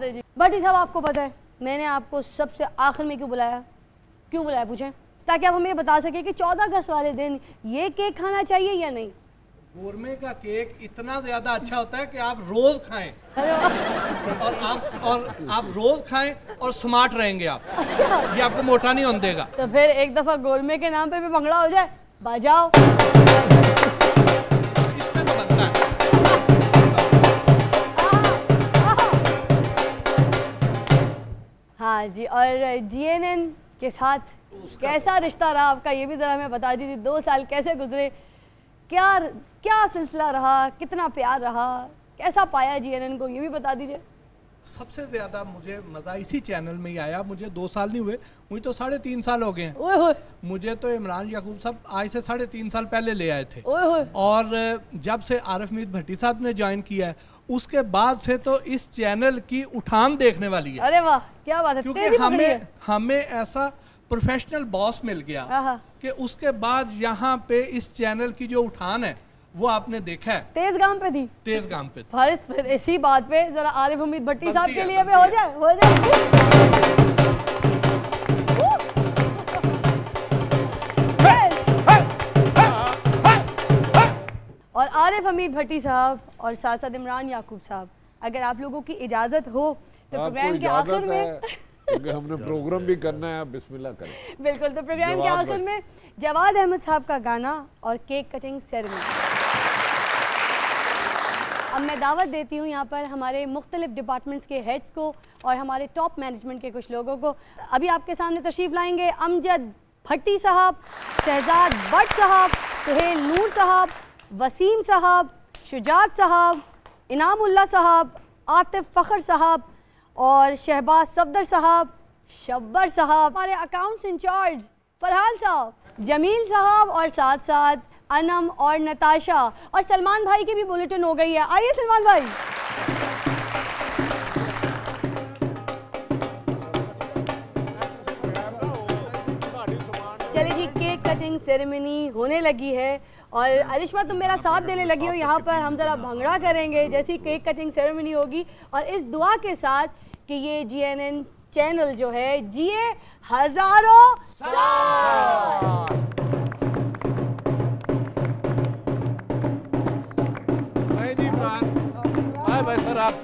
जी भट्टी साहब, आपको पता है मैंने आपको सबसे आखिर में क्यों बुलाया? क्यों बुलाया पूछें? ताकि आप हमें बता सके कि 14 अगस्त वाले दिन ये केक खाना चाहिए या नहीं। गोरमे का केक इतना ज्यादा अच्छा होता है कि आप रोज खाएं और आप रोज खाएं और स्मार्ट रहेंगे आप। अच्छा। ये आपको मोटा नहीं होने देगा। तो फिर एक दफा गोरमे के नाम पे भी भंगड़ा हो जाए, बजाओ। इसमें तो बनता है। हाँ जी, और जीएनएन के साथ कैसा रिश्ता रहा आपका, ये भी जरा हमें बता दीजिए। 2 साल कैसे गुजरे, क्या सिलसिला रहा, कितना प्यार रहा, कैसा पाया जीएनएन को, ये भी बता दीजिए। सबसे ज्यादा मुझे मजा इसी चैनल में ही आया। मुझे 2 साल नहीं हुए, मुझे तो 3.5 साल हो गए हैं। ओए होए। मुझे तो इमरान याकूब साहब आज से 3.5 साल पहले ले आए थे। ओए होए। और जब से आरिफ हमीद भट्टी साहब ने ज्वाइन किया है उसके बाद से तो इस चैनल की उठान देखने वाली है। अरे वाह, क्या बात है। क्योंकि हमें ऐसा प्रोफेशनल बॉस मिल गया कि उसके बाद यहाँ पे इस चैनल की जो उठान है वो आपने देखा है। तेज गांव पे थी। तेज गांव पे। फिर इसी बात पे जरा आरिफ हमीद भट्टी साहब के लिए भी हो जाए। और आरिफ हमीद भट्टी साहब और साथ साथ इमरान याकूब साहब, अगर आप लोगों की इजाजत हो तो प्रोग्राम के आखिर में क्योंकि हमने प्रोग्राम भी करना है, आप बिस्मिल्लाह करें। बिल्कुल, तो प्रोग्राम के आखिर में जवाद अहमद साहब का गाना और केक कटिंग सेरेमनी। अब मैं दावत देती हूँ यहाँ पर हमारे मुख्तलिफ डिपार्टमेंट्स के हेड्स को और हमारे टॉप मैनेजमेंट के कुछ लोगों को। अभी आपके सामने तशरीफ़ लाएंगे अमजद भट्टी साहब, शहजाद भट्ट साहब, सुहेल नूर साहब, वसीम साहब, शुजात साहब, इनामुल्लाह साहब, आतिफ फ़खर साहब और शहबाज सफदर साहब, शब्बर साहब, हमारे अकाउंट्स इंचार्ज फरहान साहब, जमील साहब और साथ साथ अनम और नताशा, और सलमान भाई की भी बुलेटिन हो गई है। आइए सलमान भाई। चलिए जी, केक कटिंग सेरेमनी होने लगी है और अरिश्मा तुम मेरा साथ देने लगी हो यहाँ पर। हम जरा भंगड़ा करेंगे जैसी केक कटिंग सेरेमनी होगी और इस दुआ के साथ कि ये जीएनएन चैनल जो है जिए हजारों साल। भाई सर आप